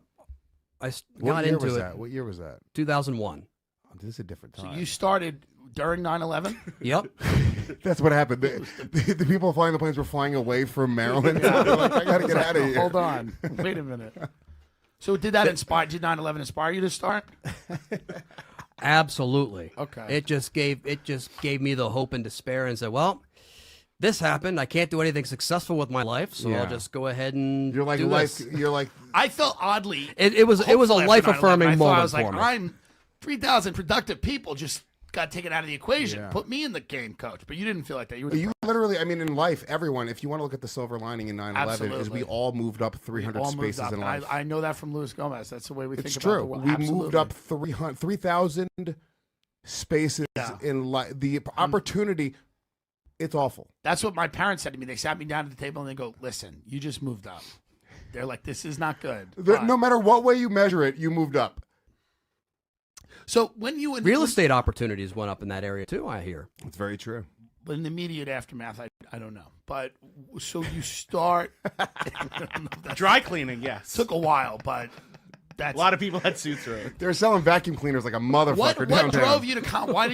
What got year into was it. that? What year was that? 2001. Oh, this is a different So time. you started during 9/11. Yep. That's what happened. The people flying the planes were flying away from Maryland. They're like, I gotta get out of here. Hold on, wait a minute. So did 9/11 inspire you to start? Absolutely. Okay. It just gave me the hope and despair, and said, "Well, this happened. I can't do anything successful with my life, so Yeah. I'll just go ahead and You're like do life. this." You're like I felt oddly. It was a hopeful after life 9/11. affirming I thought moment I was like, for me. I'm 3,000 productive people just got taken out of the equation. Yeah. Put me in the game, coach. But you didn't feel like that. You were you literally. I mean, in life, everyone. If you want to look at the silver lining in 9/11, is we Absolutely. all moved up 300 all moved spaces up. in life. I know that from Luis Gomez. That's the way we It's think true. about the world. We Absolutely. moved up 3,000 spaces in life. The opportunity. It's awful. That's what my parents said to me. They sat me down at the table and they go, "Listen, you just moved up." They're like, "This is not good." But- No matter what way you measure it, you moved up. So when you Real estate opportunities went up in that area too, I hear. It's very true. But in the immediate aftermath, I don't know. But so you start. Dry cleaning, yes. Took a while, but that's A lot of people had suits around. They're selling vacuum cleaners like a motherfucker what downtown. drove you to why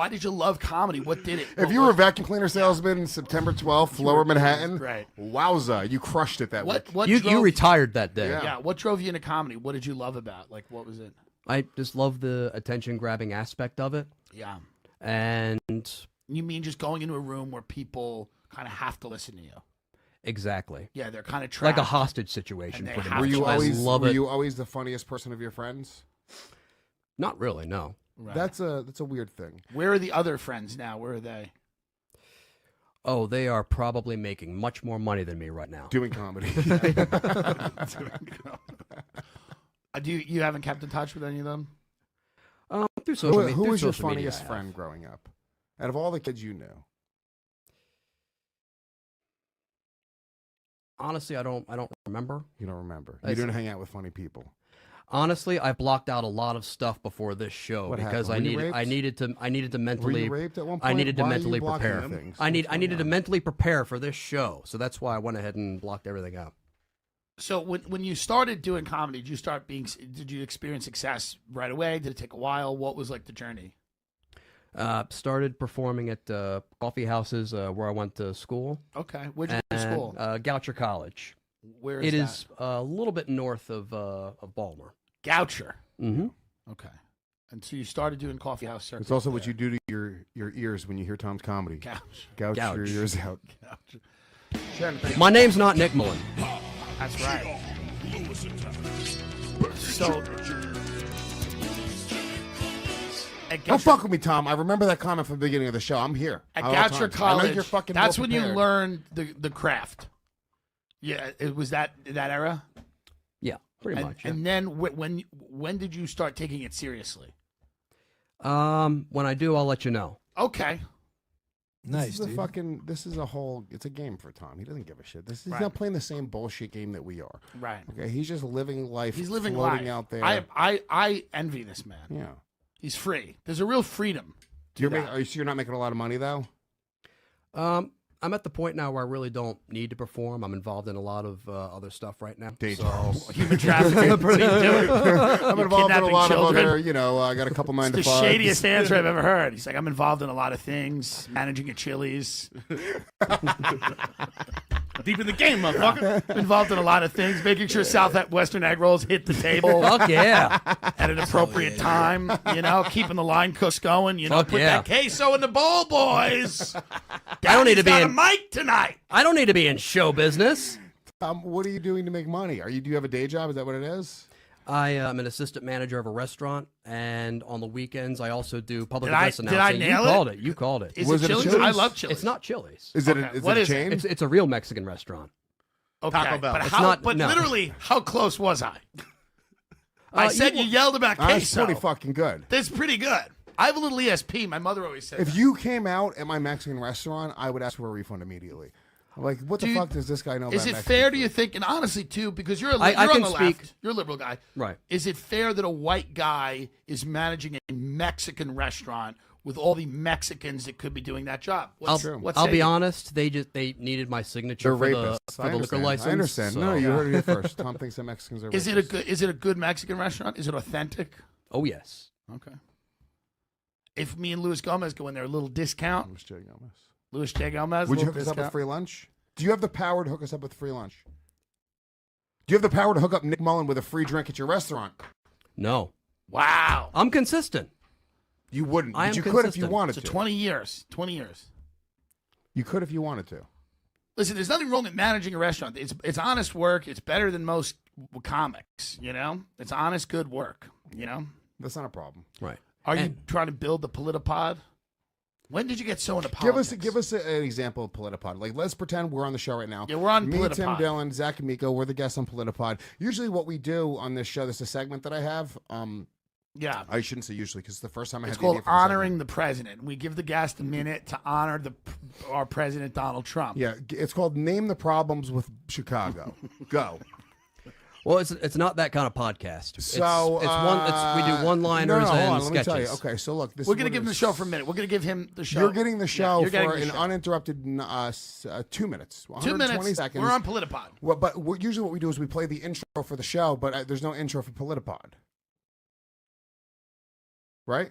did you love comedy? What did it? If you were a vacuum cleaner salesman September 12th, Lower Manhattan, Great. wowza, you crushed it that week. what You drove, retired that day. Yeah, what drove you into comedy? What did you love about? Like, what was it? I just love the attention-grabbing aspect of it. Yeah. And You mean just going into a room where people kind of have to listen to you? exactly. Yeah, they're kind of trapped. Like a hostage situation. And they pretty have much. to I listen. love were it. you always the funniest person of your friends? Not really, no. Right. That's a weird thing. Where are the other friends now? Where are they? Oh, they are probably making much more money than me right now. Doing comedy. Do you haven't kept in touch with any of them? Through social media. Who through was your social media, funniest I have. friend growing up? Out of all the kids you knew. Honestly, I don't remember. You don't remember. You I didn't see. hang out with funny people. Honestly, I blocked out a lot of stuff before this show What because happened? Were you I needed to Were mentally you raped at one point? I needed to Why are you mentally blocking prepare. things? I What's needed going to on? mentally prepare for this show. So that's why I went ahead and blocked everything out. So when you started doing comedy, did you experience success right away? Did it take a while? What was like the journey? Started performing at coffee houses where I went to school. Okay, where'd you go to school? Goucher College. Where is It that? is a little bit north of Baltimore. Goucher. Mm-hmm. Okay, and so you started doing coffee house circuit. It's also what there. you do to your ears when you hear Tom's comedy. Gouch. Gouge your Gouge. ears out. Gouch. My name's not Nick Mullen. That's right. So, at Don't Goucher, fuck with me, Tom. I remember that comment from the beginning of the show. I'm here. at all Goucher times. I know College, you're fucking that's well when you prepared. learned the craft. Yeah, it was that era. Yeah, pretty And, much. Yeah. and then when did you start taking it seriously? When I do, I'll let you know. Okay. This is a whole. It's a game for Tom. He doesn't give a shit. He's Right. not playing the same bullshit game that we are. Right. Okay, he's just living life. He's living floating life out there. I envy this man. Yeah. He's free. There's a real freedom. You're you're not making a lot of money though. I'm at the point now where I really don't need to perform. I'm involved in a lot of other stuff right now. Day So, jobs. Human trafficking. That's what he's doing. I'm You're involved in a kidnapping lot children. of other. I got a couple 9 It's to the 5s. shadiest answer I've ever heard. He's like, I'm involved in a lot of things, managing a Chili's, Deep in the game, motherfucker. involved in a lot of things, making sure Southwestern egg rolls hit the table fuck yeah. at an appropriate time, keeping the line cooks going, Fuck put yeah. that queso in the bowl, boys. I don't need to Daddy's be got a in. mic tonight. I don't need to be in show business. What are you doing to make money? Do you have a day job? Is that what it is? I am an assistant manager of a restaurant, and on the weekends I also do public Did I- address did I announcing. nail You it? called it. You called it. Is Was it it a Chili's? Chili's? I love Chili's. It's not Chili's. Is it? Okay. Is What it a is it? chain? It's a real Mexican restaurant. Okay, Taco Bell. but It's how? not- but no. literally, how close was I? I said you yelled about That's queso. pretty fucking good. That's pretty good. I have a little ESP. My mother always said. If that. you came out at my Mexican restaurant, I would ask for a refund immediately. I'm like, what the Dude, fuck does this guy know about Is it Mexican fair to food? you think, and honestly too, because you're I you're on can the speak- left, you're a liberal guy, Right. Is it fair that a white guy is managing a Mexican restaurant with all the Mexicans that could be doing that job? I'll be honest. They needed my signature They're for the rapists. for the liquor license. I understand. so- No, you heard it here first. Tom thinks that Mexicans are Is rapists. it a good Mexican restaurant? Is it authentic? Oh yes. Okay. If me and Luis Gomez go in there, a little discount. Luis J. Gomez. Luis J. Gomez. Would you little hook us up with discount. free lunch? Do you have the power to hook us up with free lunch? Do you have the power to hook up Nick Mullen with a free drink at your restaurant? No. Wow. I'm consistent. You wouldn't. I But am you could if you consistent. wanted So to. 20 years. 20 years. You could if you wanted to. Listen, there's nothing wrong with managing a restaurant. It's honest work. It's better than most comics, It's honest, good work, That's not a problem. Right. Are you And- trying to build the Politipod? When did you get so into politics? Give us an example of Politipod. Like, let's pretend we're on the show right now. Yeah, we're on Me, Tim Politipod. Dillon, Zach and Miko, we're the guests on Politipod. Usually what we do on this show, this is a segment that I have. Yeah. I shouldn't say usually because it's the first time I It's had the idea called for the segment. honoring the president. We give the guest a minute to honor our president, Donald Trump. Yeah, it's called Name the Problems with Chicago. Go. Well, it's not that kind of podcast. So we do one-liners no, hold and on, let me sketches. tell you. Okay, so look, this We're is going to what give him it the is. show for a minute. We're going to give him the show. You're getting the show you're getting for the an show. uninterrupted 2 minutes. 2 120 minutes. seconds. We're on Politipod. Well, but usually what we do is we play the intro for the show, but there's no intro for Politipod. Right?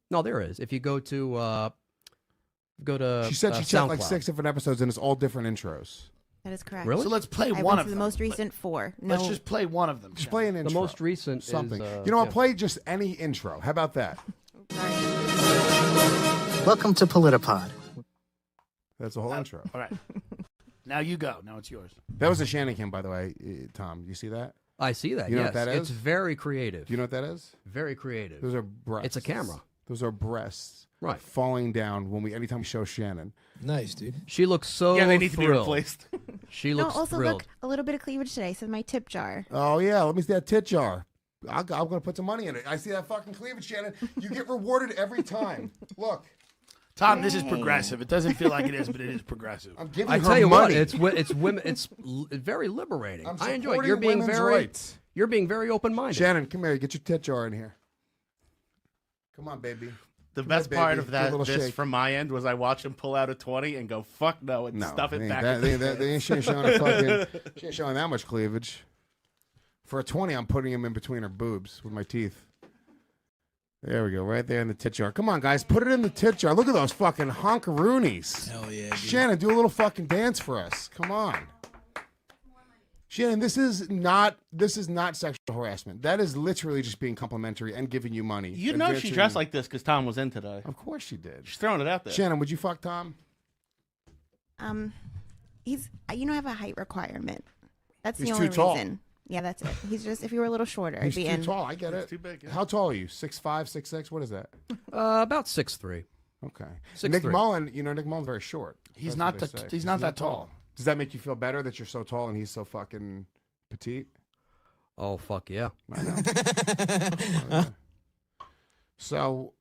No, there is. If you go to She said she checked like SoundCloud. 6 different episodes and it's all different intros. That is correct. Really? So let's play I one went of to them. the most recent 4. No. Let's just play one of them. Just play an intro. The most recent something. is, you know what? yeah. Play just any intro. How about that? Sorry. Welcome to Politipod. That's the whole intro. All right. Now you go. Now it's yours. That was a Shannon cam, by the way, Tom. You see that? I see that. You know yes, what that it's is? very creative. Do you know what that is? Very creative. Those are breasts. It's a camera. Those are breasts. Right. Falling down anytime we show Shannon. Nice, dude. She looks so Yeah, they need to be thrilled. replaced. She No, looks also thrilled. look, a little bit of cleavage today. Says my tip jar. Oh, yeah. Let me see that tit jar. I'm going to put some money in it. I see that fucking cleavage, Shannon. You get rewarded every time. Look. Tom, this is progressive. It doesn't feel like it is, but it is progressive. I'm giving I her tell you money. what, it's women. It's very liberating. I'm I enjoy it. supporting You're being women's very, rights. you're being very open-minded. Shannon, come here. Get your tit jar in here. Come on, baby. The Come best here, part baby. of Do a that, little this shake. from my end, was I watched him pull out a 20 and go, fuck no, and stuff it back. They ain't showing a fucking. She ain't showing that much cleavage. For a 20, I'm putting him in between her boobs with my teeth. There we go, right there in the tit jar. Come on, guys, put it in the tit jar. Look at those fucking honkaroonies. Hell yeah, dude. Shannon, do a little fucking dance for us. Come on. Shannon, this is not sexual harassment. That is literally just being complimentary and giving you money. You know she Advancing- dressed like this because Tom was in today. Of course she did. She's throwing it out there. Shannon, would you fuck Tom? He's I have a height requirement. That's He's the too only tall. reason. Yeah, that's it. He's just if you were a little shorter, He's I'd be too in. tall. I get it. too big, yeah. How tall are you? 6'5", 6'6"? What is that? About 6'3". Okay. 6'3". Nick Mullen, Nick Mullen's very short. He's That's not what they that. say. He's not that tall. Does that make you feel better that you're so tall and he's so fucking petite? Oh fuck yeah! I know. So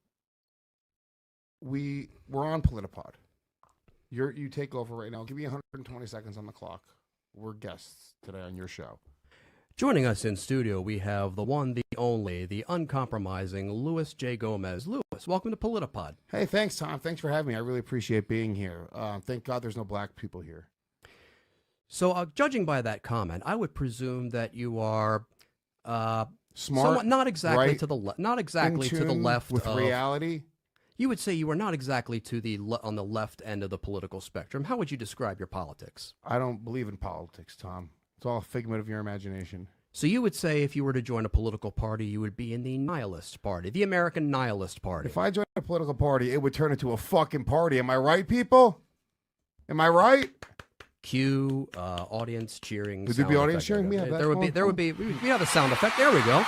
we're on Politipod. You take over right now. Give me 120 seconds on the clock. We're guests today on your show. Joining us in studio, we have the one, the only, the uncompromising Louis J. Gomez. Louis, welcome to Politipod. Hey, thanks, Tom. Thanks for having me. I really appreciate being here. Thank God there's no black people here. So, judging by that comment, I would presume that you are Smart, somewhat not exactly right, to the not in exactly to the tune left with of reality. You would say you are not exactly to the on the left end of the political spectrum. How would you describe your politics? I don't believe in politics, Tom. It's all a figment of your imagination. So you would say if you were to join a political party, you would be in the nihilist party, the American nihilist party. If I joined a political party, it would turn into a fucking party. Am I right, people? Am I right? Cue audience cheering. Would there be sound audience effect. cheering? We have that There would going? be. We have a sound effect. There we go.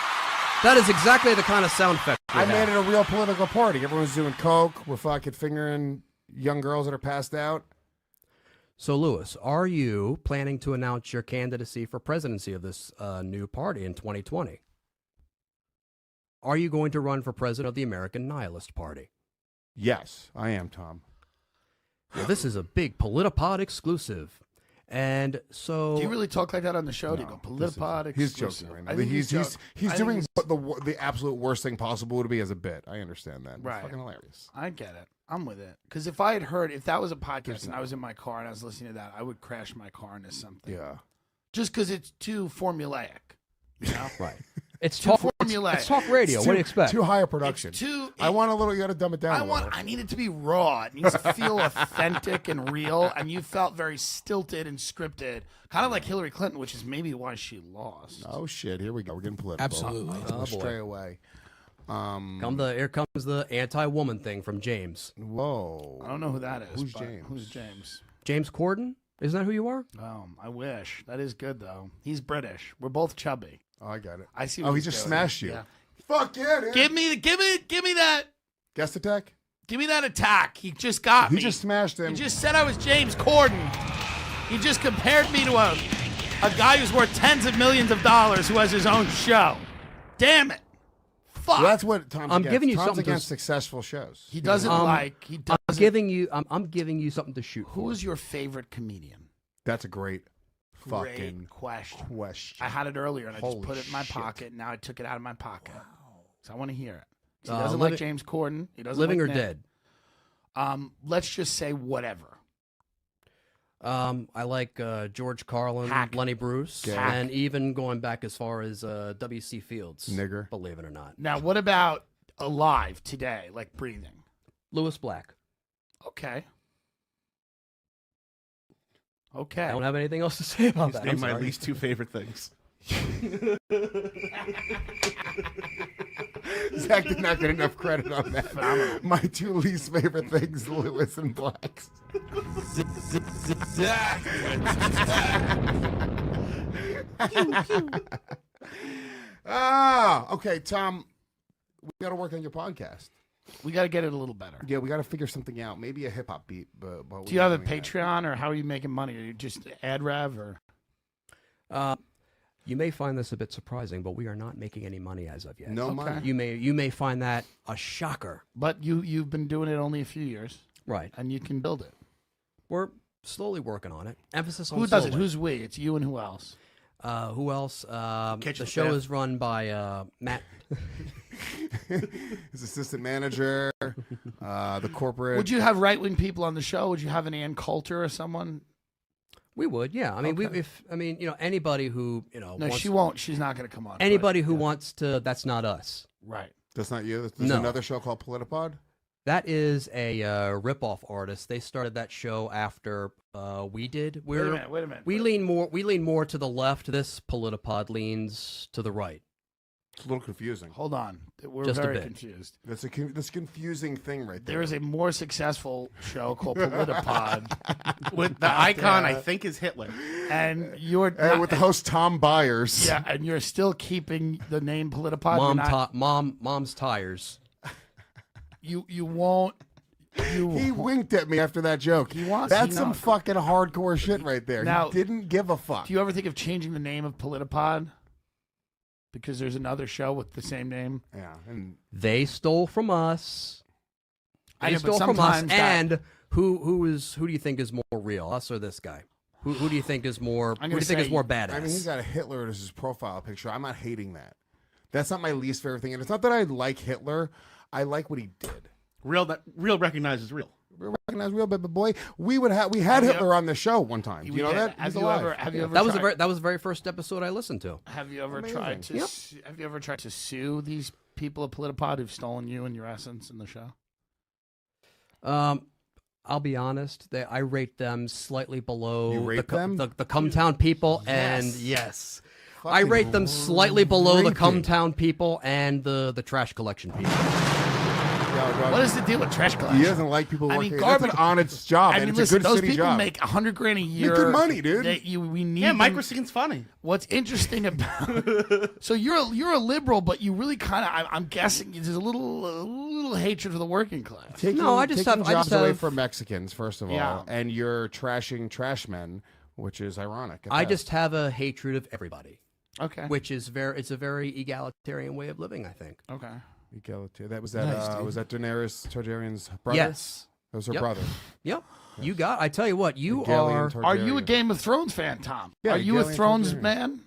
That is exactly the kind of sound effect. I made it a real political party. Everyone's doing coke. We're fucking fingering young girls that are passed out. So, Louis, are you planning to announce your candidacy for presidency of this new party in 2020? Are you going to run for president of the American Nihilist Party? Yes, I am, Tom. Well, this is a big Politipod exclusive. And so... Do you really talk like that on the show? Do you No, go this is- Politipod? He's exclusive? joking right I now. think He's joking. I think doing he's- the absolute worst thing possible to be as a bit. I understand that. Right. It's fucking hilarious. I get it. I'm with it. Because if I had heard, if that was a podcast There's and no- I was in my car and I was listening to that, I would crash my car into something. Yeah. Just because it's too formulaic. You know? Right. It's Too talk, formulaic. it's talk radio. It's What do too- you expect? Too high a production. It's too. I want a little. You got to dumb it down. I need it to be raw. It needs to feel authentic and real. And you felt very stilted and scripted, kind of like Hillary Clinton, which is maybe why she lost. Oh shit! Here we go. We're getting political. Absolutely. Oh, boy. Stray away. Here comes the anti-woman thing from James. Whoa. I don't know who that is. Who's but James? Who's James? James Corden? Isn't that who you are? I wish. That is good though. He's British. We're both chubby. Oh, I got it. I see. Oh, what he he's just doing. smashed you. Yeah. Fuck yeah, dude. Give me that. Guest attack. Give me that attack. He just got He me. just smashed him. He just said I was James Corden. He just compared me to a guy who's worth tens of millions of dollars who has his own show. Damn it. Fuck. Well, that's what Tom's I'm against. giving you Tom's something to against s- successful shows. He doesn't He doesn't. I'm giving you something to shoot for. Who's your favorite comedian? That's a great fucking Great question. question. I had it earlier and I just Holy put it in my shit. pocket. Now I took it out of my pocket. So I want to hear it. He Uh, doesn't living- like James Corden. He doesn't living like or Nick. dead? Let's just say whatever. I like George Carlin, Hack. Lenny Bruce, Hack. and even going back as far as W.C. Fields. Nigger. Believe it or not. Now, what about alive today, like breathing? Louis Black. Okay. Okay. I don't have anything else to say about that. Name I'm my sorry. least two favorite things. Zach did not get enough credit on that. My two least favorite things, Lewis and Blacks. Okay, Tom. We got to work on your podcast. We got to get it a little better. Yeah, we got to figure something out. Maybe a hip hop beat. But Do you have a Patreon, or how are you making money? Are you just ad rev, or? You may find this a bit surprising, but we are not making any money as of yet. No money. You may find that a shocker. But you've been doing it only a few years, Right. and you can build it. We're slowly working on it. Emphasis on Who does it? slowly. Who's we? It's you and who else? Who else? Kitchen The show staff. is run by Matt. His assistant manager, the corporate. Would you have right wing people on the show? Would you have an Ann Coulter or someone? We would, yeah. I mean, anybody who No, wants, she won't. She's not going to come on. but- anybody who wants to. That's not us. Right. That's not you. There's No. another show called Politipod. That is a ripoff artist. They started that show after we did. Wait a minute. We lean more to the left. This Politipod leans to the right. It's a little confusing. Hold on. We're Just a very bit. confused. That's that's a confusing thing right there. There is a more successful show called Politipod, With the icon, I think, is Hitler. and you're And with the host Tom Byers. yeah, and you're still keeping the name Politipod. You're not- Mom's tires. you won't. He winked at me after that joke. He wants- That's he some knows. fucking hardcore shit right there. Now- He didn't give a fuck. Do you ever think of changing the name of Politipod? Because there's another show with the same name. Yeah, and They stole from us. I They know, but stole from us. sometimes that- And who do you think is more real, us or this guy? Who do you think is more? I'm Who do you gonna think is say- more badass? I mean, he got a Hitler as his profile picture. I'm not hating that. That's not my least favorite thing. And it's not that I like Hitler. I like what he did. Real recognizes real. We recognize real baby boy. We had Hitler on the show one time. Do you know that? Have He's you alive. ever? that was tried, that was the very first episode I listened to. Have you ever Amazing. tried to? Yep. Have you ever tried to sue these people at Politipod who've stolen you and your essence in the show? I'll be honest. I rate them slightly below You rate them? the Cumtown people, and yes, I rate them slightly below the ranking. Cumtown people and the trash collection people. What is the deal with trash collection? He doesn't like people I working. mean, That's an garbage- honest job, I and mean, it's listen, a good those city people job. make $100,000 a year. good money, dude. We need. Yeah, them. microscene's funny. What's interesting about so you're a liberal, but you really kind of I'm guessing there's a little hatred for the working class. Taking, No, I just taking have- I jobs just away have- from Mexicans, first of all, Yeah. and you're trashing trashmen, which is ironic. at I best. just have a hatred of everybody, Okay. which is it's a very egalitarian way of living, I think. Okay. That was that. Nice, dude. Was that Daenerys Targaryen's brother? Yes. That was her Yep. brother. Yep. You got. I tell you what. You Galen are Targaryen. Are you a Game of Thrones fan, Tom? Yeah, Are you a Galen Thrones Targaryen. man?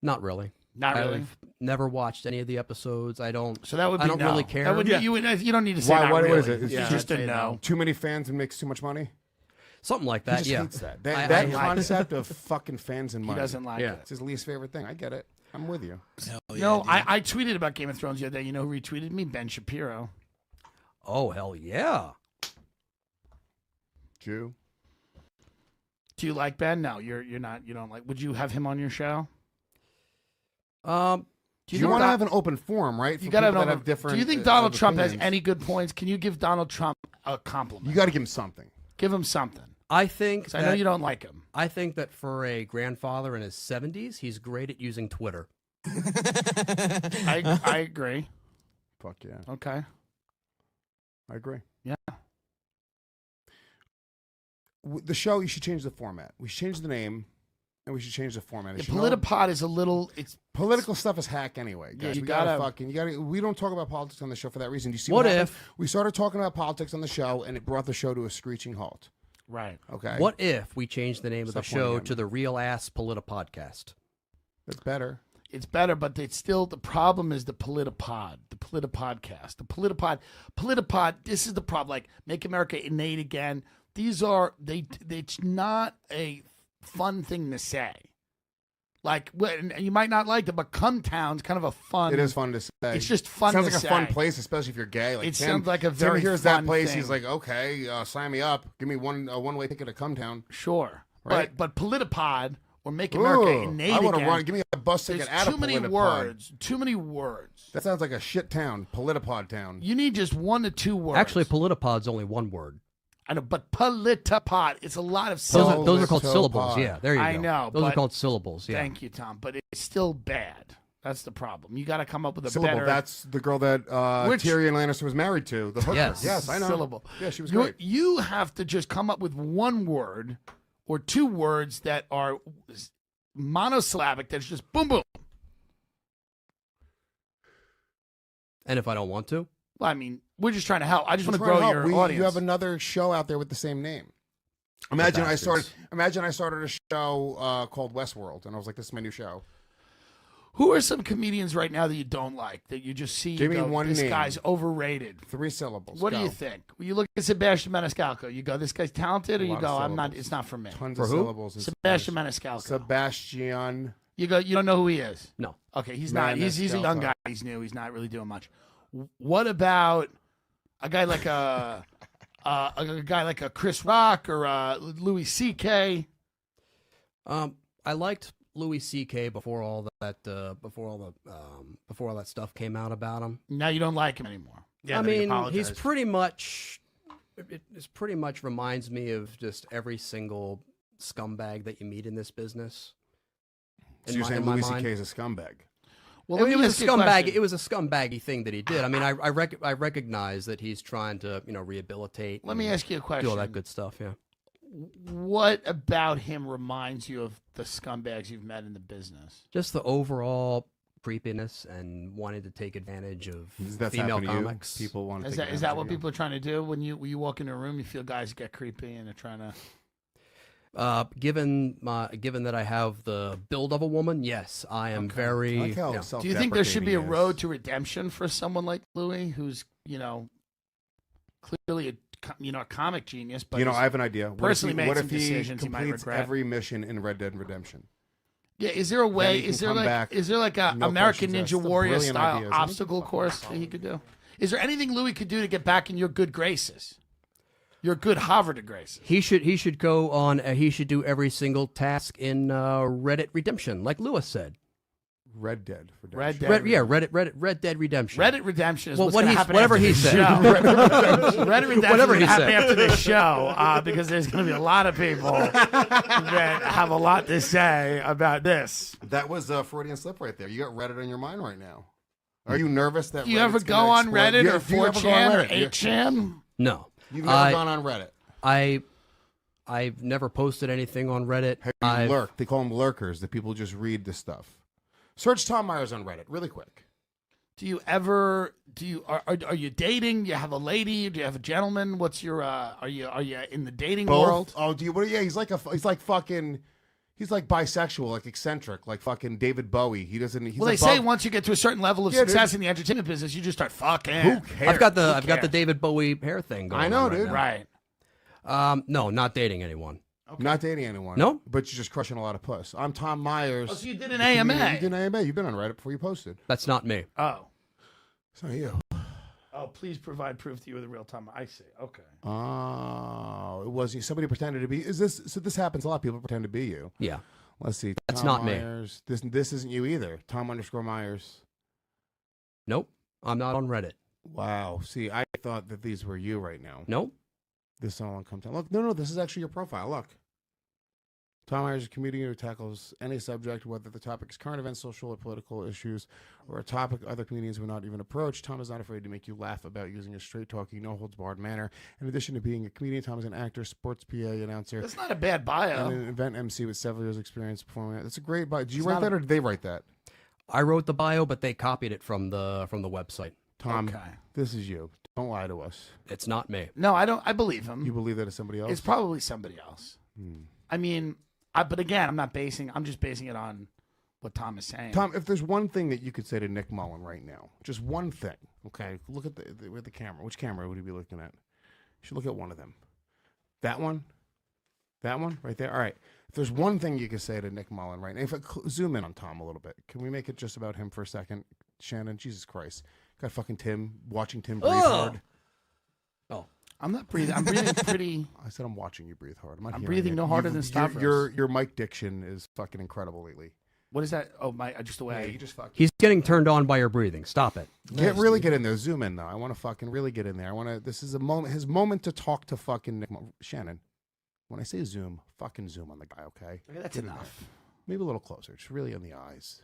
not really. Not really. I've never watched any of the episodes. I don't. So that would be I don't no. really care. That would, Yeah. you don't need to say Why? not What really. is it? It's It's just a no. Too many fans and makes too much money. Something like He that. just Yeah. hates that. I- That I- concept of fucking fans and He money. doesn't like Yeah. it. It's his least favorite thing. I get it. I'm with you. No, I tweeted about Game of Thrones the other day. You know who retweeted me? Ben Shapiro. Oh hell yeah. Jew. Do you like Ben? No, you're not. You don't like. Would you have him on your show? Um. Do You know want to Don- have an open forum, right? You For got to people that have have different. Do you think Donald of Trump has opinions. any good points? Can you give Donald Trump a compliment? You got to give him something. Give him something. I think. 'Cause I know you don't like him. I think that for a grandfather in his 70s, he's great at using Twitter. I agree. Fuck yeah. Okay. I agree. Yeah. The show, you should change the format. We should change the name, and we should change the format. It The should no- Politipod is a little. It's Political stuff is hack anyway, guys. you we gotta, gotta- fucking. You gotta. We don't talk about politics on the show for that reason. Do you see What happened? if- we started talking about politics on the show, and it brought the show to a screeching halt? right. Okay. What if we change the name of the Stop pointing show at me. to the Real Ass Politipodcast? That's better. It's better, but it's still the problem is the Politipod, the Politipodcast, the Politipod. This is the problem. Like Make America Innate Again. These are they. It's not a fun thing to say. Like, and you might not like it, but Cum Town's kind of a fun. It is fun to say. It's just fun Sounds to like say. a fun place, especially if you're gay. Like It Tim, sounds like a Tim very hears fun that place. thing. He's like, okay, sign me up. Give me one way ticket to Cum Town. Sure. Right. But Politipod or Make America Ooh, Innate I want to again, run. Give me a bus ticket there's out too of many Politipod. words. Too many words. That sounds like a shit town, Politipod town. You need just 1 to 2 words. Actually, Politipod's only one word. I know, but Politipod, it's a lot of Those syllables. are called Politipod. syllables. Yeah, there you go. I know, Those are but- called syllables. Yeah. Thank you, Tom. But it's still bad. That's the problem. You got to come up with a Syllable. better That's the girl that Which- Tyrion Lannister was married to. The hooker. Yes. Yes, I know. syllable. Yeah, she was You- great. You have to just come up with 1 word or 2 words that are monosyllabic. That's just boom, boom. And if I don't want to, Well, I mean, we're just trying to help. I just want to Trying to grow help. your audience. You have another show out there with the same name. Imagine I started a show called Westworld, and I was like, "This is my new show." Who are some comedians right now that you don't like, that you just see, you Give me go, one this name. guy's overrated? 3 syllables. What do Go. you think? When you look at Sebastian Maniscalco, you go, this guy's talented, or A you lot go, of I'm not, syllables. it's not for me. Tons For of who? syllables. and Sebastian syllables. Maniscalco. Sebastian. You go, you don't know who he is? no. Okay, he's not. He's a young Maniscalco. guy. He's new. He's not really doing much. What about a guy like a guy like a Chris Rock or Louis C.K.? I liked Louis C.K. before all that stuff came out about him. Now you don't like him anymore. Yeah, I then he mean, he's apologized. pretty much. It pretty much reminds me of just every single scumbag that you meet in this business. So you're saying Louis C.K. is a scumbag? Well, I mean, let it me was ask a you scumbag. question. It was a scumbaggy thing that he did. I mean, I recognize that he's trying to rehabilitate. Let me and ask you a question. do all that good stuff. Yeah. What about him reminds you of the scumbags you've met in the business? Just the overall creepiness and wanting to take advantage of That's female happened to you? comics. People want to. Is take that advantage of what you? people are trying to do when you walk into a room? You feel guys get creepy and they're trying to. Given that I have the build of a woman, yes, I am very. I like how yeah. Do you think there should be a self-deprecating he road is. to redemption for someone like Louis, who's clearly a comic genius, but You know, he's- I have an idea. personally made what some if he decisions he might completes regret. every mission in Red Dead Redemption? yeah, is there a way? he Is can there come back, like a no American questions asked. Ninja That's a Warrior brilliant style idea, isn't it? obstacle course that he could do? Is there anything Louis could do to get back in your good graces? Your good Harvard graces. He should go on. He should do every single task in Reddit Redemption, like Lewis said. Red Dead Redemption. Red Dead. Red Dead Redemption. Reddit Redemption is Well, what's what going to he's- happen whatever after he this said. show. Reddit Redemption Whatever is he going to happen said. after this show because there's going to be a lot of people that have a lot to say about this. That was a Freudian slip right there. You got Reddit on your mind right now. Are you nervous that Do you ever Reddit's go gonna on explode? Reddit Yeah, or do you ever go on 4chan or Reddit? 8chan? No, You've never gone on Reddit. I've never posted anything on Reddit. Have you I've- lurked? They call them lurkers. The people just read the stuff. Search Tom Myers on Reddit, really quick. Do you ever are you dating? Do you have a lady? Do you have a gentleman? What's your are you in the dating world? Oh, do you? What? Yeah, he's like fucking. He's like bisexual, like eccentric, like fucking David Bowie. He doesn't. He's Well, they above, say once you get to a certain level of Yeah, success dude. in the entertainment business, you just start fucking. Who cares? I've got the cares? David Bowie hair thing going. I know, on right dude. now. Right. No, not dating anyone. Not dating anyone. No? But you're just crushing a lot of puss. I'm Tom Myers. Oh, so you did an You AMA. did an AMA. You've been on Reddit before you posted. That's not me. Oh. It's not you. Oh, please provide proof that you were the real Tom. I see. Okay. Oh, it was you. Somebody pretended to be. Is this? So this happens a lot. People pretend to be you. Yeah. Let's see. That's Tom not me. Myers. This isn't you either. Tom_Myers. Nope. I'm not on Reddit. Wow. See, I thought that these were you right now. Nope. This all comes down. Look, no, this is actually your profile. Look. Tom Myers is a comedian who tackles any subject, whether the topic is current events, social or political issues, or a topic other comedians would not even approach. Tom is not afraid to make you laugh about using a straight-talking, no-holds-barred manner. In addition to being a comedian, Tom is an actor, sports PA announcer, That's not a bad bio. and an event MC with several years' experience performing. That's a great bio. Did you It's write not that, or did they write that? I wrote the bio, but they copied it from the website. Tom, Okay. this is you. Don't lie to us. It's not me. No, I don't. I believe him. You believe that it's somebody else? It's probably somebody else. I mean, but again, I'm just basing it on what Tom is saying. Tom, if there's one thing that you could say to Nick Mullen right now, just one thing, okay? Look at the camera. Which camera would he be looking at? You should look at one of them. That one? That one right there. All right. If there's one thing you could say to Nick Mullen right now, if I zoom in on Tom a little bit, can we make it just about him for a second? Shannon, Jesus Christ, got fucking Tim watching Tim breathe hard. Oh, I'm not breathing. I'm breathing pretty. I said I'm watching you breathe hard. I'm breathing no harder than Stavros. Your mic diction is fucking incredible lately. What is that? Oh, just the way. Yeah, you just fucking he's getting turned on by your breathing. Stop it. really get in there. Zoom in though. I want to fucking really get in there. I want to. This is a moment. His moment to talk to fucking Nick Shannon. When I say zoom, fucking zoom on the guy. Okay, That's enough. Maybe a little closer. Just really on the eyes.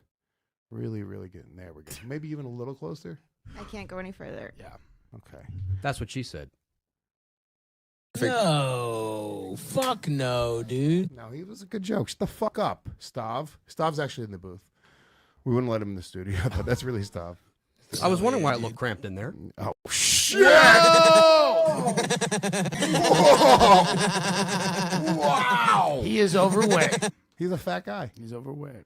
Really, really good. There we go. Maybe even a little closer. I can't go any further. Yeah. Okay. That's what she said. No, fuck no, dude. No, he was a good joke. Shut the fuck up, Stav. Stav's actually in the booth. We wouldn't let him in the studio, but that's really Stav. I was wondering why it looked cramped in there. Oh shit! Wow! He is overweight. He's a fat guy. He's overweight.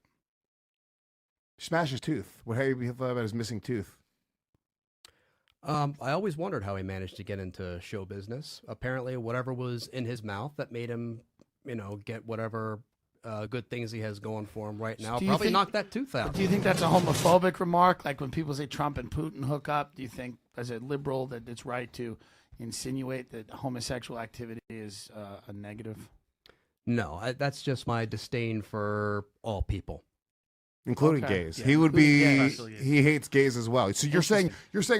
Smash his tooth. What? How do you feel about his missing tooth? I always wondered how he managed to get into show business. Apparently, whatever was in his mouth that made him, get whatever good things he has going for him right now. Do you Probably think- knocked that tooth out. Do you think that's a homophobic remark? Like when people say Trump and Putin hook up, do you think, as a liberal, that it's right to insinuate that homosexual activity is a negative? No, that's just my disdain for all people. Including Okay. gays. Yeah, He would including be. gays. He hates gays as well. So you're saying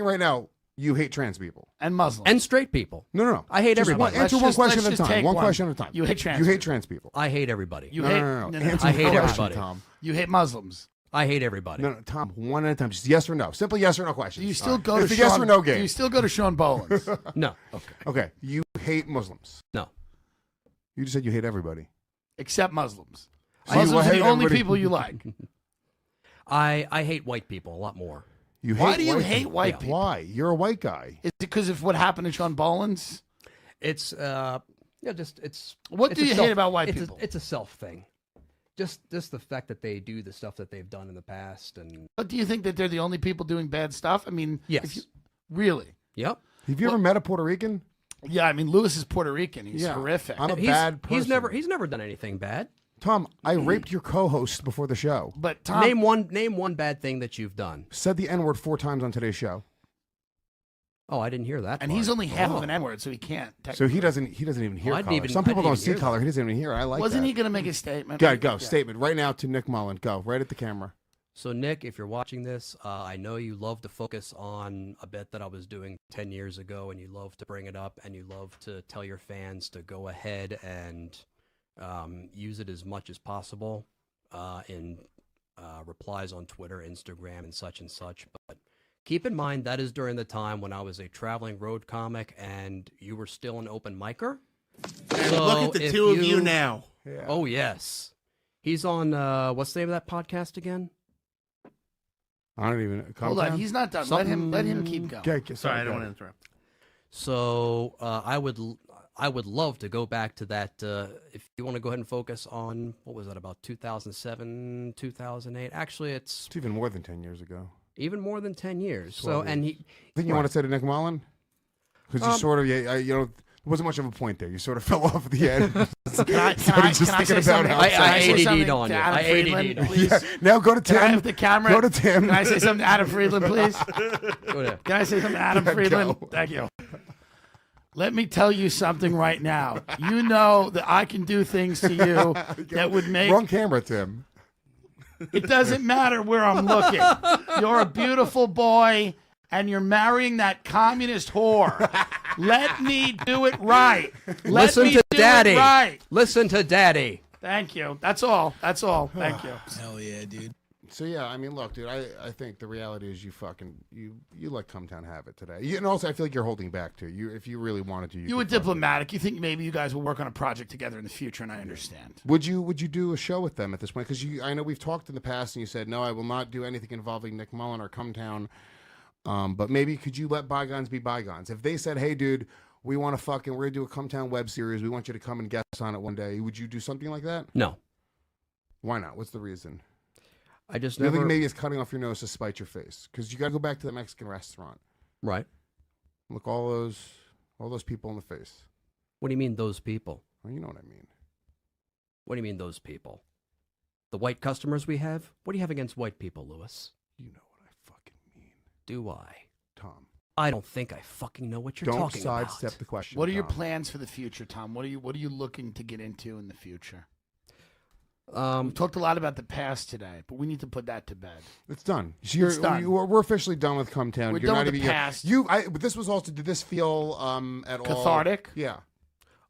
right now you hate trans people. And Muslims. And straight people. No. I hate Just everybody. Answer one Let's question at a just time. take One one. question at a time. You hate trans You hate people. trans people. I hate everybody. You No, hate, no. no, Answer I the hate question, everybody. Tom. You hate Muslims. I hate everybody. No, Tom. One at a time. Just yes or no. Simple yes or no questions. Do you still All right. go to It's a Sean, yes or no Do game. you still go to Sean Boland's? No. Okay. You hate Muslims. No. You just said you hate everybody. Except Muslims. So you Muslims are hate the only everybody- people you like. I hate white people a lot more. You Why hate do you white hate people. white people? Why? You're a white guy. Is it because of what happened to Sean Boland's? It's it's. What it's do a you self- hate about white it's people? It's a self thing. Just the fact that they do the stuff that they've done in the past, and But do you think that they're the only people doing bad stuff? I mean, Yes. if you, really? yep. Have you ever met a Puerto Rican? Yeah, I mean, Lewis is Puerto Rican. He's horrific. I'm a He's- bad person. He's never done anything bad. Tom, I raped your co-host before the show. But Tom, Name one bad thing that you've done. Said the N-word 4 times on today's show. Oh, I didn't hear that. and part. he's only half Oh. of an N-word, so he can't. So he doesn't even hear Oh, I didn't color. even- Some I people didn't don't even see hear color. He doesn't even hear it. I like Wasn't that. he going to make a statement? Go. Yeah. Statement right now to Nick Mullen. Go right at the camera. So, Nick, if you're watching this, I know you love to focus on a bit that I was doing 10 years ago, and you love to bring it up, and you love to tell your fans to go ahead and use it as much as possible in replies on Twitter, Instagram, and such. But keep in mind, that is during the time when I was a traveling road comic, and you were still an open micer. And So look at the if two of you now. Yeah. Oh, yes. He's on, what's the name of that podcast again? I don't even. Hold on, he's not done. Let him keep going. Okay, Sorry, I go don't want to ahead. interrupt. So I would love to go back to that. If you want to go ahead and focus on, what was that, about 2007, 2008? Actually, it's It's even more than 10 years ago. even more than 10 years. So, 12 and he, Think you want to say to Nick Mullen? Because you sort of, there wasn't much of a point there. You sort of fell off at the end. Can I Just say thinking about something? how I Can I say ADD'd something on to you. Adam I Friedland, ADD'd on you. please? Yeah. Now go to Tim. Can I have the camera? Go to Tim. Can I say something to Adam Friedland, please? Go there. Can I say something to Adam Yeah, Friedland? go. Thank you. Let me tell you something right now. You know that I can do things to you that would make Wrong camera, Tim. it doesn't matter where I'm looking. You're a beautiful boy and you're marrying that communist whore. Let me do it right. Let Listen me to do Daddy. it right. Listen to Daddy. Thank you. That's all. That's all. Thank you. Hell yeah, dude. So yeah, I mean, look, dude. I think the reality is you let Cumtown have it today. And also, I feel like you're holding back too. If you really wanted to, You were could fucking- diplomatic. You think maybe you guys will work on a project together in the future, and I understand. Would you do a show with them at this point? Because I know we've talked in the past, and you said no, I will not do anything involving Nick Mullen or Cumtown. But maybe could you let bygones be bygones? If they said, hey, dude, we're gonna do a Cumtown web series. We want you to come and guest on it one day. Would you do something like that? No, Why not? What's the reason? I just You never. think maybe it's cutting off your nose to spite your face? Because you got to go back to the Mexican restaurant. Right. Look all those people in the face. What do you mean, those people? Well, you know what I mean. What do you mean those people? The white customers we have? What do you have against white people, Lewis? You know what I fucking mean, Do I? Tom. I don't think I fucking know what you're Don't talking about. sidestep the question. What are your Tom. plans for the future, Tom? What are you looking to get into in the future? We Um, talked a lot about the past today, but we need to put that to bed. It's done. So It's done. We're officially done with Come Town. We're You're done not with the even past. But this was also. Did this feel at all Cathartic? Yeah,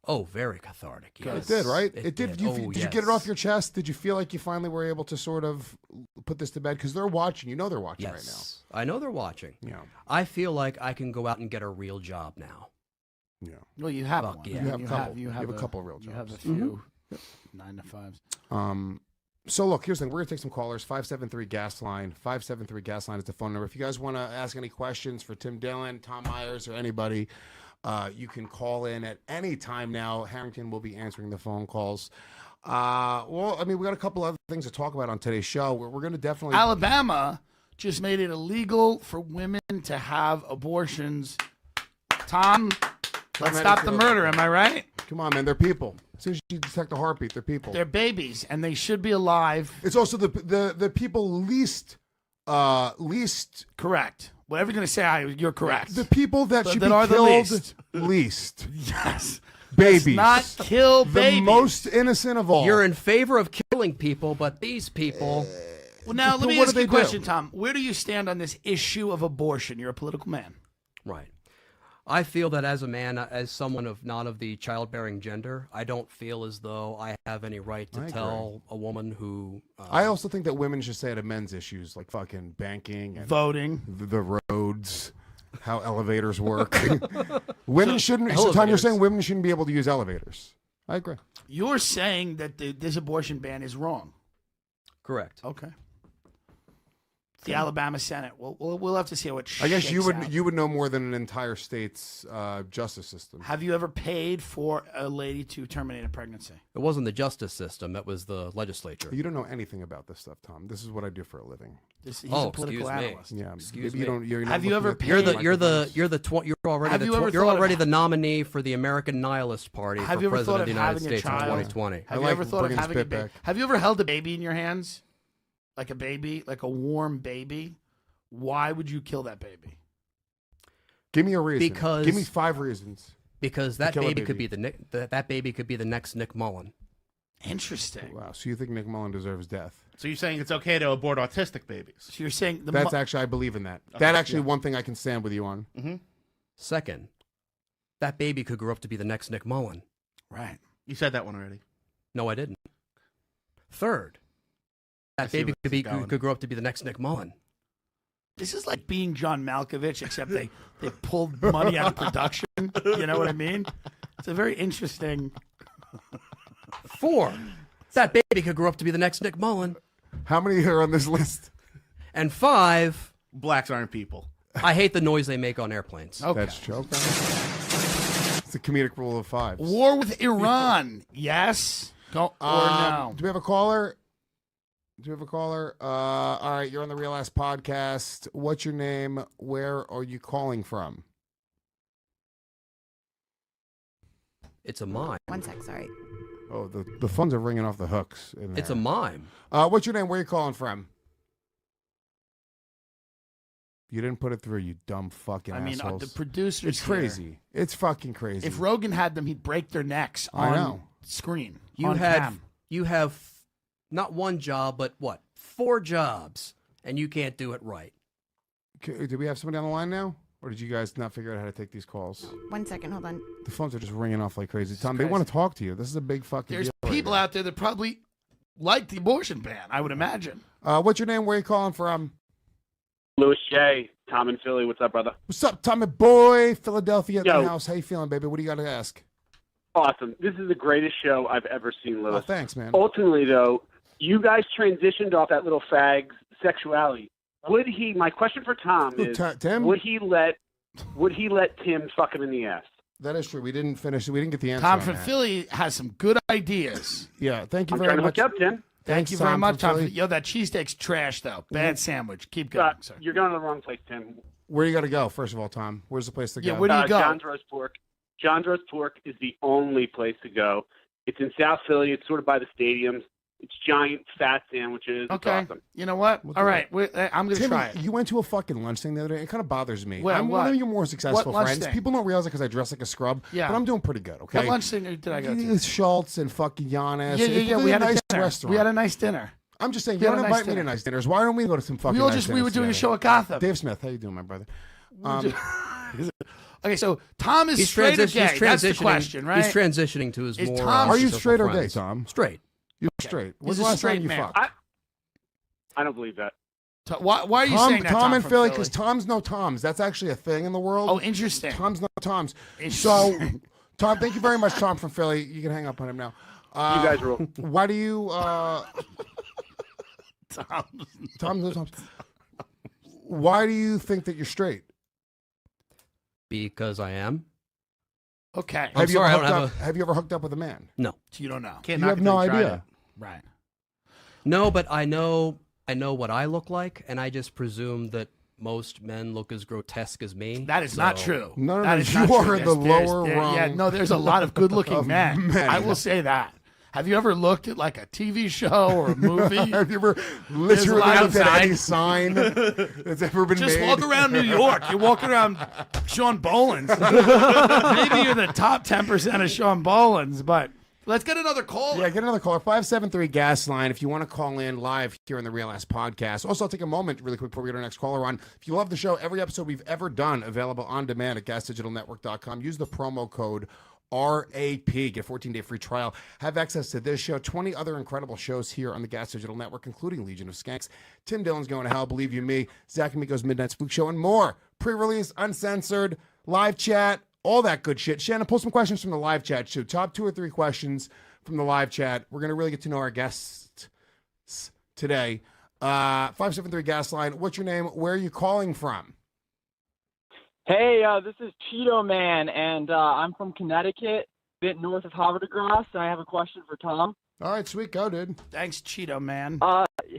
oh, very cathartic. Yes. it did. Right? It did. did. You, Oh, did you get it yes. off your chest? Did you feel like you finally were able to sort of put this to bed? Because they're watching. You know they're watching Yes. I know they're watching. right now. I feel like I can go out and get a real job now. Yeah. Yeah. Well, you have Fuck one. yeah. You have a couple. You You have a couple of real You have a jobs. few 9 to 5s. So look, here's the thing. We're gonna take some callers. 573 gas line. 573 gas line is the phone number. If you guys want to ask any questions for Tim Dillon, Tom Myers, or anybody, you can call in at any time now. Harrington will be answering the phone calls. Well, I mean, we got a couple other things to talk about on today's show. We're going to definitely. Alabama just made it illegal for women to have abortions. Tom, let's stop the murder. Am I right? Come on, man. They're people. As soon as you detect a heartbeat, they're people. They're babies, and they should be alive. It's also the people least. Correct. Whatever you're going to say, you're correct. The people that should that be are the killed least. least. Yes. Babies. Let's not kill the babies. most innocent of all. You're in favor of killing people, but these people. Well, now, let But me what ask do you a they do? question, Tom. Where do you stand on this issue of abortion? You're a political man. Right. I feel that as a man, as someone of not of the childbearing gender, I don't feel as though I have any right to I tell a woman who. I also think that women should say to men's issues like fucking banking and Voting. the roads, how elevators work. Women shouldn't. So Tom, you're elevators. saying women shouldn't be able to use elevators? I agree. You're saying that this abortion ban is wrong. Correct. Okay. The Alabama Senate. We'll have to see how it I guess you shakes would out. you would know more than an entire state's justice system. Have you ever paid for a lady to terminate a pregnancy? It wasn't the justice system; it was the legislature. You don't know anything about this stuff, Tom. This is what I do for a living. He's Oh, a political excuse me. analyst. Yeah, Excuse maybe you me. don't. You're not Have you looking ever at the You're the paid- you're the microphones. you're the tw- you're already Have the you tw- ever you're thought of- already the nominee for the American Nihilist Party Have for you ever president thought of of the United having a States in child? 2020. Have I you like ever thought of bringing having a spit baby? back. Have you ever held a baby in your hands? Like a baby? Like a warm baby? Why would you kill that baby? Give me a reason. Because- give me 5 reasons. Because that kill a baby could baby. be that baby could be the next Nick Mullen. Interesting. Wow. So you think Nick Mullen deserves death? So you're saying it's okay to abort autistic babies? So you're saying That's actually I believe in that. That actually one thing I can stand with you on. Second, that baby could grow up to be the next Nick Mullen. right. You said that one already. No, I didn't. Third, that see baby where could this is going. could grow up to be the next Nick Mullen. This is like being John Malkovich, except they pulled money out of production. You know what I mean? It's a very interesting. Four, that baby could grow up to be the next Nick Mullen. How many are on this list? And five, Blacks aren't people. I hate the noise they make on airplanes. Okay. That's true. Okay. It's a comedic rule of 5. War with Iran. Yes. Go or no. Do we have a caller? All right, you're on the Real Ass Podcast. What's your name? Where are you calling from? It's a mime. 1 sec, sorry. Oh, the phones are ringing off the hooks. In It's a there. mime. What's your name? Where are you calling from? You didn't put it through, you dumb fucking I mean, assholes. the producers. It's crazy. It's fucking crazy. Here, if Rogan had them, he'd break their necks I on know. screen. You on had cam. you have not one job, but what? 4 jobs, and you can't do it right. Do we have somebody on the line now? Or did you guys not figure out how to take these calls? 1 second, hold on. The phones are just ringing off like crazy. Tom, they crazy. want to talk to you. This is a big fucking There's deal. people right out there that probably like the abortion ban. I would imagine. now. What's your name? Where are you calling from? Louis J. Tom in Philly. What's up, brother? What's up, Tommy boy? Philadelphia at Yo. the house. How you feeling, baby? What do you got to ask? Awesome. This is the greatest show I've ever seen, Oh, Louis. thanks, man. Ultimately, though, you guys transitioned off that little fag's sexuality. Would he? My question for Tom Who, is: Tim? Would he let Tim fuck him in the ass? That is true. We didn't finish. We didn't get the answer. Tom on from that. Philly has some good ideas. Yeah. Thank you I'm very trying to much. hook you up, Tim. Thank Thanks, you very Tom much, from Tom. Philly. Yo, that cheesesteak's trash, though. Bad sandwich. Keep going, sir. You're going to the wrong place, Tim. Where you got to go? First of all, Tom. Where's the place to Yeah, go? where do you go? John's Roast Pork. John's Roast Pork is the only place to go. It's in South Philly. It's sort of by the stadiums. It's giant fat sandwiches. Okay. It's awesome. You know what? All right. I'm going to Timmy, try it. you went to a fucking lunch thing the other day. It kind of bothers me. Well, I'm what? one of your more successful What lunch friends. thing? People don't realize it because I dress like a scrub. Yeah. But I'm doing pretty good, okay? What lunch thing did I go to? With Schultz and fucking Giannis. Yeah. It's We had a nice a dinner. restaurant. We had a nice dinner. I'm just saying, we you had don't a nice invite me to dinner. nice dinners. Why don't we go to some fucking We nice were dinners doing a together? show at Gotham. Dave Smith, how you doing, my brother? Okay, so Tom is He's straight or gay? He's That's the transitioning. question, right? He's transitioning to his Is more. Tom- Are you successful straight or gay, friends. Tom? Straight. You're straight. When's He's the a last straight time you man. fucked? I don't believe that. Why are you saying that, Tom in from Philly, because Tom's no Toms. That's actually a thing in the world. Oh, interesting. Tom's no Toms. So, Tom, thank you very much, Tom from Philly. You can hang up on him now. You guys rule. Why do you... Tom's no Toms. Why do you think that you're straight? Because I am. Okay. I'm sorry, I don't Have you ever hooked up with a man? No. You don't know. Can't You knock have it no till you tried idea. it. Right. No, but I know what I look like, and I just presume that most men look as grotesque as me. That is not true. No, That no, is you not true. are the There's- lower Yeah, rung no, there's a lot of good-looking of men. men. I will say that. Have you ever looked at like a TV show or a movie? Have you ever literally lot looked at outside. any sign that's ever been Just made? walk around New York. You're walking around Sean Boland's. Maybe you're the top 10% of Sean Boland's, but let's get another call. Yeah, get another caller. 573 gas line if you want to call in live here on the Real Ass Podcast. Also, I'll take a moment really quick before we get our next caller on. If you love the show, every episode we've ever done available on demand at gasdigitalnetwork.com. Use the promo code RAP. Get a 14-day free trial. Have access to this show, 20 other incredible shows here on the Gas Digital Network, including Legion of Skanks, Tim Dillon's Going to Hell, Believe You Me, Zach and Miko's Midnight Spook Show, and more. Pre-release, uncensored, live chat, all that good shit. Shannon, pull some questions from the live chat, too. Top 2 or 3 questions from the live chat. We're going to really get to know our guests today. 573 gas line. What's your name? Where are you calling from? Hey, this is Cheeto Man, and I'm from Connecticut, a bit north of Havertgrass, and I have a question for Tom. All right, sweet. Go, dude. Thanks, Cheeto Man.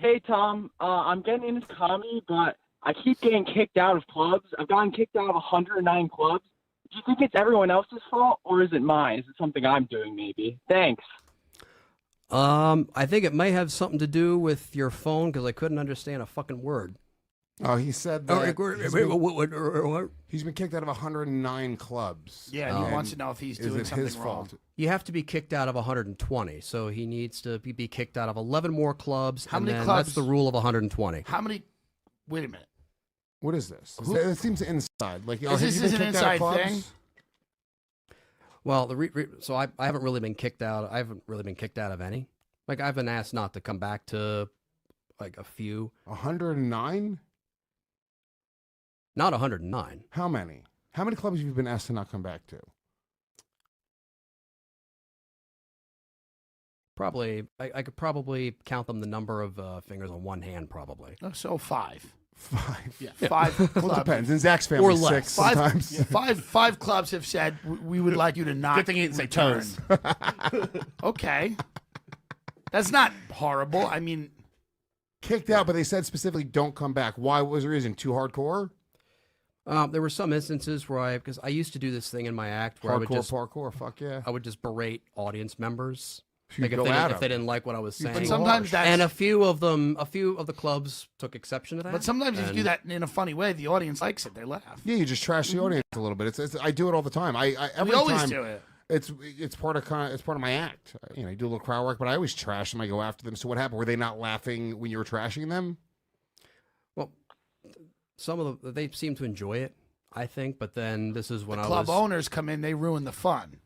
Hey, Tom, I'm getting into comedy, but I keep getting kicked out of clubs. I've gotten kicked out of 109 clubs. Do you think it's everyone else's fault, or is it mine? Is it something I'm doing, maybe? Thanks. I think it may have something to do with your phone because I couldn't understand a fucking word. Oh, he said that he's been kicked out of 109 clubs. Yeah, and he wants to know if he's doing it something his wrong. fault? You have to be kicked out of 120, so he needs to be kicked out of 11 more clubs. How and many then clubs? That's the rule of 120. How many? Wait a minute. What is this? It seems inside. Like, Is this an inside thing? Well, so I haven't really been kicked out. I haven't really been kicked out of any. Like I've been asked not to come back to like a few. 109? Not 109. How many? How many clubs have you been asked to not come back to? Probably, I could probably count them the number of fingers on one hand, probably. Oh, so 5. 5. Yeah, 5 Well, clubs. it depends. In Zach's family, Or less. 6 sometimes. Five clubs have said we would like you to not. Good thing he didn't say return." toes. Okay, that's not horrible. I mean, Kicked out, but they said specifically don't come back. Why? What was the reason? Too hardcore? There were some instances where because I used to do this thing in my act where Parkour. Fuck yeah. I would just berate audience members. You Like go at if they 'em. didn't like what I was saying. but sometimes that's. And a few of the clubs took exception to that. but sometimes if you and- do that in a funny way, the audience likes it. They laugh. Yeah, you just trash the audience a little bit. It's I do it all the time. Every We always time do it. it's part of my act. You know, you do a little crowd work, but I always trash them. I go after them. So what happened? Were they not laughing when you were trashing them? Well, some of they seem to enjoy it, I think. But then this is when Club owners come in, they ruin the fun.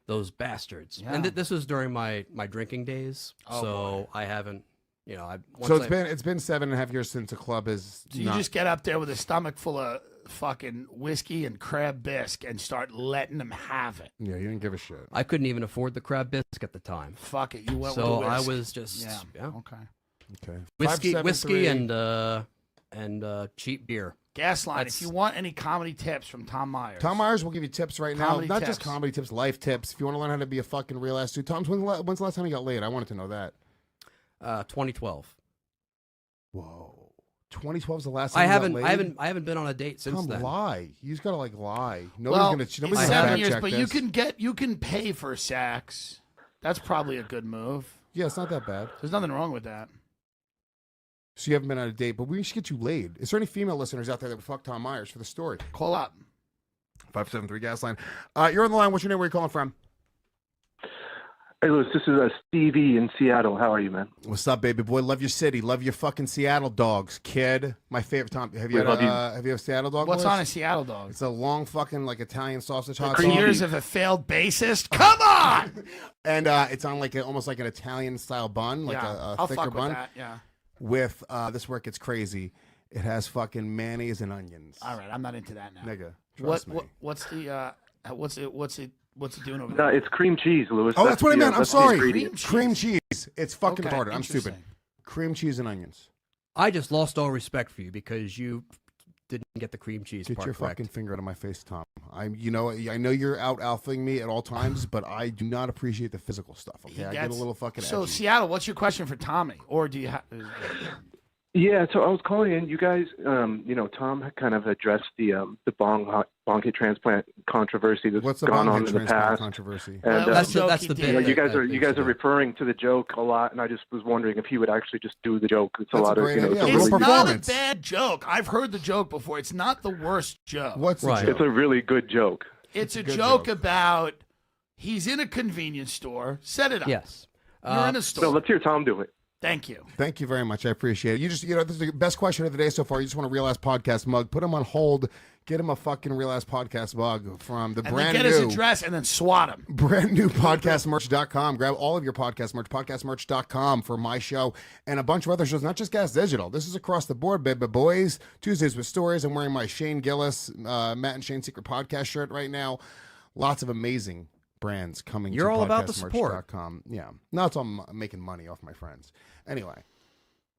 those bastards. Yeah. And this was during my drinking days, Oh, so boy. I haven't. So it's been 7.5 years since the club has. So you just get up there with a stomach full of fucking whiskey and crab bisque and start letting them have it. Yeah, you didn't give a shit. I couldn't even afford the crab bisque at the time. Fuck it, you went So with the I whisk. was just Yeah. Okay. Okay. whiskey 573. and cheap beer. Gasline, That's- if you want any comedy tips from Tom Myers. Tom Myers will give you tips right now. Comedy Not just tips. comedy tips, life tips. If you want to learn how to be a fucking real ass dude. Tom's, when's the last time you got laid? I wanted to know that. 2012. Whoa. 2012 is the last time I you haven't got I laid? haven't I haven't been on a date since Tom, then. lie. You just gotta lie. well, Nobody's it's gonna 7 fact years, check but this. you can pay for sex. That's probably a good move. Yeah, it's not that bad. There's nothing wrong with that. So you haven't been on a date, but we should get you laid. Is there any female listeners out there that would fuck Tom Myers for the story? Call up. 573 gas line. You're on the line. What's your name? Where are you calling from? Hey, Louis, this is Stevie in Seattle. How are you, man? What's up, baby boy? Love your city. Love your fucking Seattle dogs, kid. My favorite. Tom, have you had a Seattle dog? What's Louis? on a Seattle dog? It's a long fucking like Italian sausage hot 3 dog. years of a failed bassist. Come on! And it's on like almost like an Italian style bun, like a I'll thicker fuck bun. with that. Yeah. With this is where it gets crazy. It has fucking mayonnaise and onions. All right, I'm not into that now. Nigga, trust me. What's it doing over No, there? it's cream cheese, Louis. Oh, that's what I meant. I'm that's the sorry. ingredient. Cream cheese. It's fucking Okay, retarded. I'm stupid. interesting. Cream cheese and onions. I just lost all respect for you because you didn't get the cream cheese Get part your correct. fucking finger out of my face, Tom. I know you're out alphaing me at all times, but I do not appreciate the physical stuff. Okay, I get a little fucking. So edgy. Seattle, what's your question for Tommy? Or do you have? Yeah, so I was calling in. You guys, Tom had kind of addressed the bong hit transplant controversy that's What's the gone bong on hit in the transplant past. controversy? And, That's the bit. you guys that are makes it referring to the joke a lot, and I just was wondering if he would actually just do the joke. It's That's a lot a of great it's idea. a Yeah, It's really, little not a performance. bad joke. I've heard the joke before. It's not the worst joke. What's the Right. joke? it's a really good joke. It's a good joke joke. about he's in a convenience store. Set it up. Yes. You're in a store. So let's hear Tom do it. Thank you. Thank you very much. I appreciate it. This is the best question of the day so far. You just want a Real Ass Podcast mug. Put him on hold. Get him a fucking Real Ass Podcast mug from the And brand then get new. his address and then swat him. Brand new podcastmerch.com. Grab all of your podcast merch, podcastmerch.com for my show and a bunch of other shows, not just Gas Digital. This is across the board, baby boys. Tuesdays with Stories. I'm wearing my Shane Gillis, Matt and Shane Secret Podcast shirt right now. Lots of amazing brands coming You're to all about the support. podcastmerch.com. Yeah. No, it's all making money off my friends. Anyway.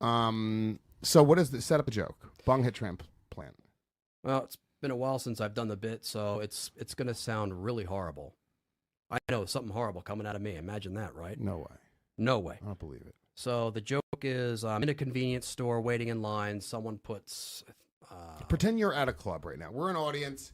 So what is the set up a joke? Bong hit transplant. Well, it's been a while since I've done the bit, so it's going to sound really horrible. I know something horrible coming out of me. Imagine that, right? No way. No way. I don't believe it. So the joke is I'm in a convenience store waiting in line. Someone puts. Pretend you're at a club right now. We're an audience.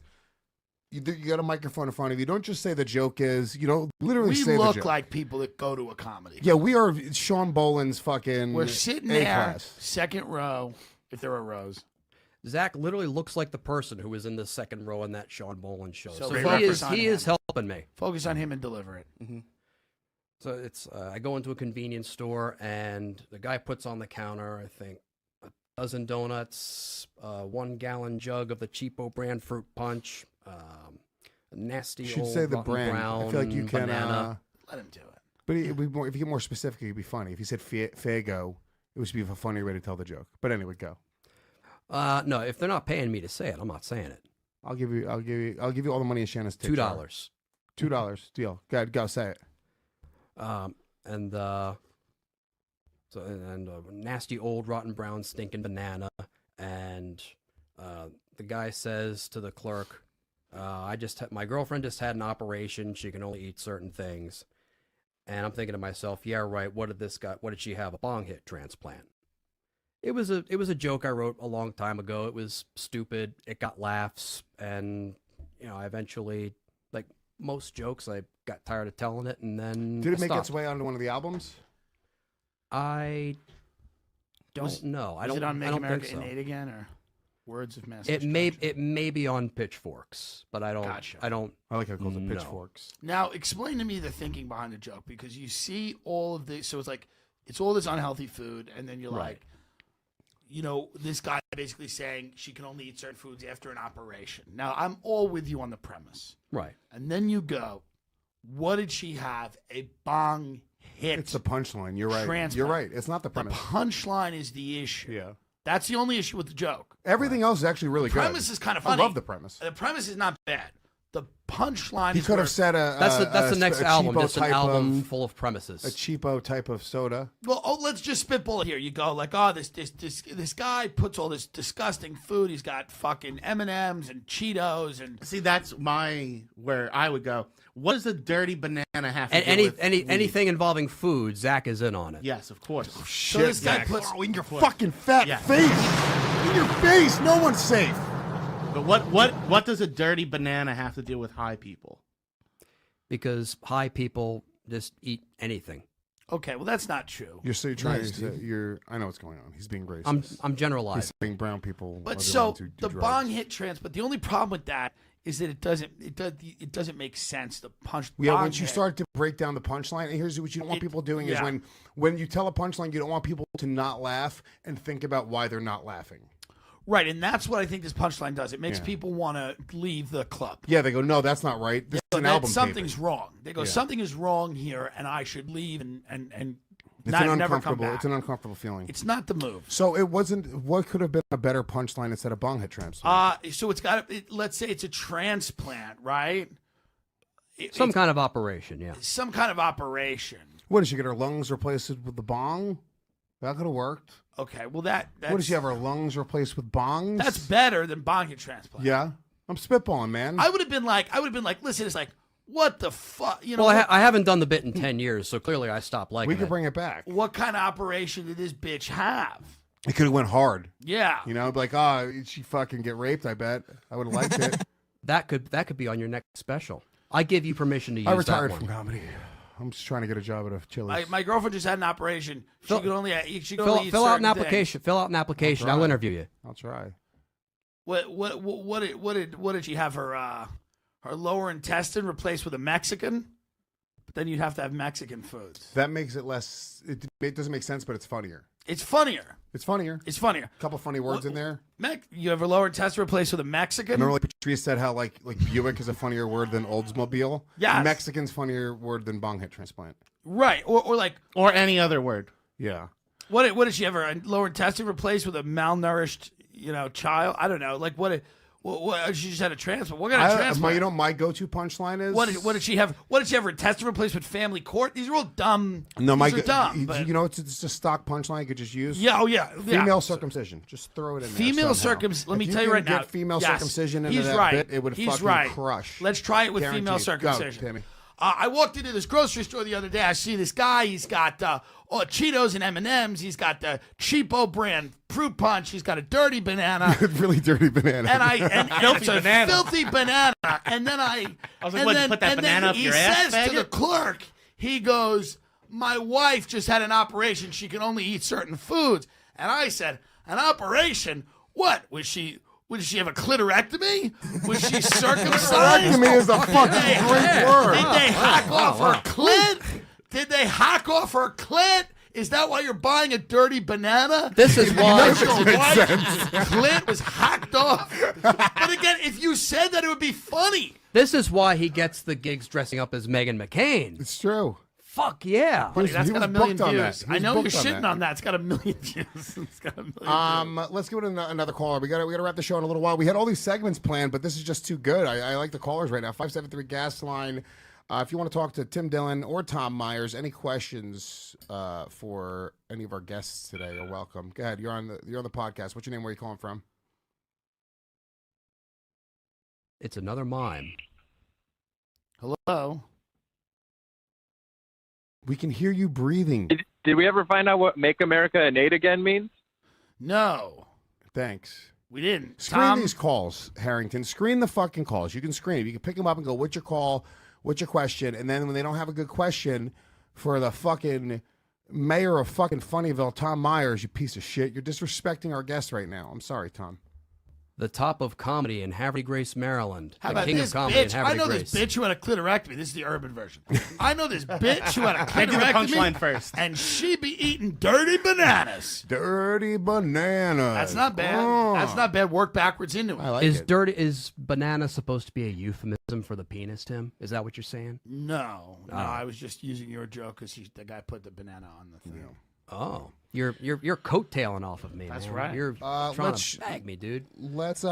You got a microphone in front of you. Don't just say the joke is. Literally We say the look joke. like people that go to a comedy. Yeah, we are Sean Boland's fucking. We're sitting A there, class. second row, if there are rows. Zach literally looks like the person who was in the second row in that Sean Boland show. So So focus he is on he him. is helping me. Focus on him and deliver it. So it's I go into a convenience store and the guy puts on the counter, I think, a dozen donuts, 1 gallon jug of the cheapo brand fruit punch, a nasty You should old say the rotten brand. brown I feel like you can. banana. Let him do it. But if you get more specific, it'd be funny. If you said Fago, it would be a funnier way to tell the joke. But anyway, go. No, if they're not paying me to say it, I'm not saying it. I'll give you all the money in Shanna's tip jar. $2. $2 deal. Go say it. And a nasty old rotten brown stinking banana, and the guy says to the clerk, my girlfriend just had an operation. She can only eat certain things. And I'm thinking to myself, yeah, right. What did she have? A bong hit transplant. It was a joke I wrote a long time ago. It was stupid. It got laughs, and I eventually, like most jokes, I got tired of telling it, and then Did it make stopped. its way onto one of the albums? I don't know. I Was don't. it on Make I don't America think so. Innate again or Words of Mass It may be on Pitchforks, but I don't. Gotcha. I don't. I like how it calls it No. pitchforks. Now, explain to me the thinking behind the joke, because you see all of this. So it's like, it's all this unhealthy food, and then you're Right. like, this guy basically saying she can only eat certain foods after an operation. Now, I'm all with you on the premise. Right. And then you go, what did she have? A bong hit. It's the punchline. You're right. Transplant. You're right. It's not the The premise. punchline is the issue. Yeah. That's the only issue with the joke. Everything else is actually really The premise good. is kind of I funny. love the premise. The premise is not bad. The punchline He is could where- have said That's the next album. cheapo Just an type album of, full of premises. a cheapo type of soda. Well, let's just spitball it here. You go like, this guy puts all this disgusting food. He's got fucking M&Ms and Cheetos and See, that's where I would go. What does the dirty banana have to and do with weed? anything involving food, Zach is in on it. Yes, of course. so this guy puts. Oh, in your fucking fat Yeah. face. In your face. No one's safe. But what does a dirty banana have to do with high people? Because high people just eat anything. Okay, well that's not true. You're trying Nice, to say, dude. I know what's going on. He's being racist. I'm generalizing. He's saying brown people. But are so ones who do the drugs. bong hit transplant. The only problem with that is that it doesn't make sense. The punch. Yeah, bong once you hit. start to break down the punchline, and here's what you don't want people doing is when you tell a punchline, you don't want people to not laugh and think about why they're not laughing. Right, and that's what I think this punchline does. It makes Yeah. people want to leave the club. Yeah, they go, no, that's not right. This is an That album something's taping. wrong. They go, Yeah. something is wrong here, and I should leave and It's not an never come uncomfortable. back. It's an uncomfortable feeling. It's not the move. So it wasn't. What could have been a better punchline instead of bong hit transplant? So it's got. Let's say it's a transplant, right? Some It's kind of operation, yeah. some kind of operation. What did she get her lungs replaced with the bong? That could have worked. Okay, well that's What did she have her lungs replaced with bongs? That's better than bong hit transplant. Yeah, I'm spitballing, man. I would have been like, listen, it's like, what the fuck, you know? Well, I haven't done the bit in 10 years, so clearly I stopped liking we it. could bring it back. what kind of operation did this bitch have? It could have went hard. Yeah. You know, like, oh, she fucking get raped. I bet I would have liked it. That could be on your next special. I give you permission to use I retired that from one. comedy. I'm just trying to get a job at a Chili's. My girlfriend just had an operation. She Fill- could only eat certain things. Fill out an application. Fill out an application. I'll interview you. I'll try. What did she have her lower intestine replaced with a Mexican? But then you'd have to have Mexican foods. That makes it less. It doesn't make sense, but it's funnier. It's funnier. It's funnier. It's funnier. A couple funny words in there. You have a lower intestine replaced with a Mexican. Remember, like Patrice said, how like Buick is a funnier word than Oldsmobile. Yes. Mexican's funnier word than bong hit transplant. Right, or any other word. Yeah. What did she have her lower intestine replaced with a malnourished child? I don't know. Like what she just had a transplant. What kind of transplant? My go-to punchline is What did she have? What did she have her intestine replaced with family court? These are all dumb. No, these are dumb. But it's a stock punchline you could just use. Yeah, oh yeah, Female circumcision. Just throw it in female there. somehow. circumcision. Let me If tell you right now. Get female yes, circumcision into he's that right. bit, it would He's fucking right. crush. Let's try it with female Guaranteed. circumcision. Go, Timmy. I walked into this grocery store the other day. I see this guy. He's got Cheetos and M&Ms. He's got the cheapo brand fruit punch. He's got a dirty banana. Really dirty banana. And it's a filthy banana. And then I was like, what, you put that banana up he your ass, says to the faggot? clerk, he goes, my wife just had an operation. She can only eat certain foods. And I said, an operation? What? Did she have a clitorectomy? Was she circumcised? Clitorectomy is a fucking great word. Did they hack off her clit? Did they hack off her clit? Is that why you're buying a dirty banana? This is why Your wife's clit was hacked off. But again, if you said that, it would be funny. This is why he gets the gigs dressing up as Meghan McCain. It's true. Fuck yeah. Buddy, that's got a million booked on that. views. He I was know you're booked on shitting that. on that. It's got a million views. It's got a million views. Let's give it another caller. We got to wrap the show in a little while. We had all these segments planned, but this is just too good. I like the callers right now. 573 gas line. If you want to talk to Tim Dillon or Tom Myers, any questions for any of our guests today are welcome. Go ahead. You're on the podcast. What's your name? Where are you calling from? It's another mime. Hello. We can hear you breathing. Did we ever find out what "Make America Innate Again" means? No, Thanks. we didn't. Screen Tom, these calls, Harrington. Screen the fucking calls. You can screen it. You can pick them up and go, what's your call? What's your question? And then when they don't have a good question for the fucking mayor of fucking Funnyville, Tom Myers, you piece of shit, you're disrespecting our guest right now. I'm sorry, Tom. The top of comedy in Haverty Grace, Maryland. how the about king this of comedy in bitch? Haverty I know Grace. this bitch who had a clitorectomy. This is the urban version. I know this bitch who had a I do the clitorectomy. punchline first. And she be eating dirty bananas. Dirty banana. That's not bad. Oh. That's not bad. Work backwards into it. I like Is it. is banana supposed to be a euphemism for the penis, Tim? Is that what you're saying? No, I was just using your joke because the guy put the banana on the thing. Oh, you're coattailing off of me. That's man. right. You're trying let's- to bag me, dude. Let's, you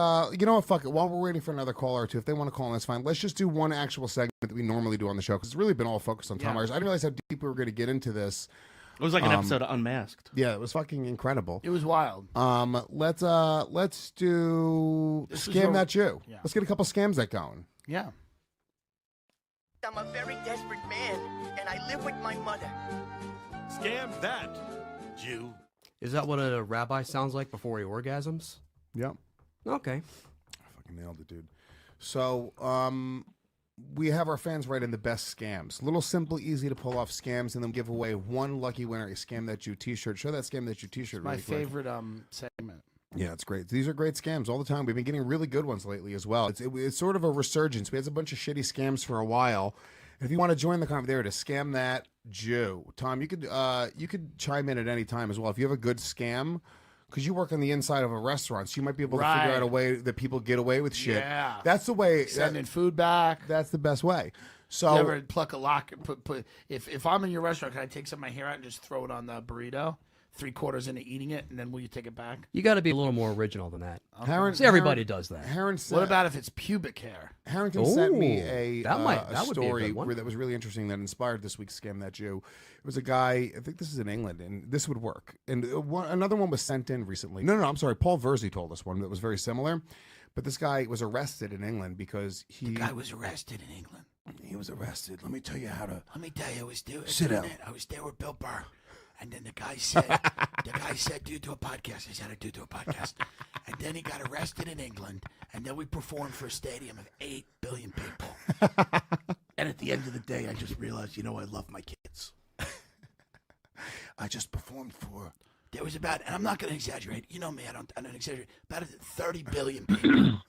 know what, fuck it. While we're waiting for another caller or two, if they want to call in, that's fine. Let's just do one actual segment that we normally do on the show because it's really been all focused on Tom Myers. I didn't realize how deep we were going to get into this. It was like an episode of Unmasked. Yeah, it was fucking incredible. It was wild. Let's do This is Scam a- That Jew. Yeah. Let's get a couple scams that going. Yeah. I'm a very desperate man, and I live with my mother. Scam that, Jew. Is that what a rabbi sounds like before he orgasms? Yep. Okay. I fucking nailed it, dude. So, we have our fans write in the best scams. Little, simple, easy to pull off scams, and then give away one lucky winner a Scam That You t-shirt. Show that Scam That You t-shirt. My really quick. favorite segment. Yeah, it's great. These are great scams all the time. We've been getting really good ones lately as well. It's sort of a resurgence. We had a bunch of shitty scams for a while. If you want to join the comment, there it is. Scam That Jew. Tom, you could chime in at any time as well. If you have a good scam, because you work on the inside of a restaurant, so you might be able to figure out a way that people get away with shit. Yeah. That's the way. Sending food back. That's the best way. So You ever pluck a lock? If I'm in your restaurant, can I take some of my hair out and just throw it on the burrito? 3/4 into eating it, and then will you take it back? You got to be a little more original than that. Harren- See, everybody does that. What about if it's pubic hair? Harrington sent me a that would be a story good one. that was really interesting that inspired this week's Scam That Jew. It was a guy, I think this is in England, and this would work. And another one was sent in recently. No, I'm sorry. Paul Verzi told us one that was very similar. But this guy was arrested in England because he... The guy was arrested in England. He was arrested. Let me tell you how to... Let me tell you, I was doing down. it. I was there with Bill Burr. And then the guy said, do it to a podcast. I said, I do it to a podcast. And then he got arrested in England. And then we performed for a stadium of 8 billion people. And at the end of the day, I just realized, I love my kids. I just performed for... There was about, and I'm not going to exaggerate. You know me, I don't exaggerate. About 30 billion people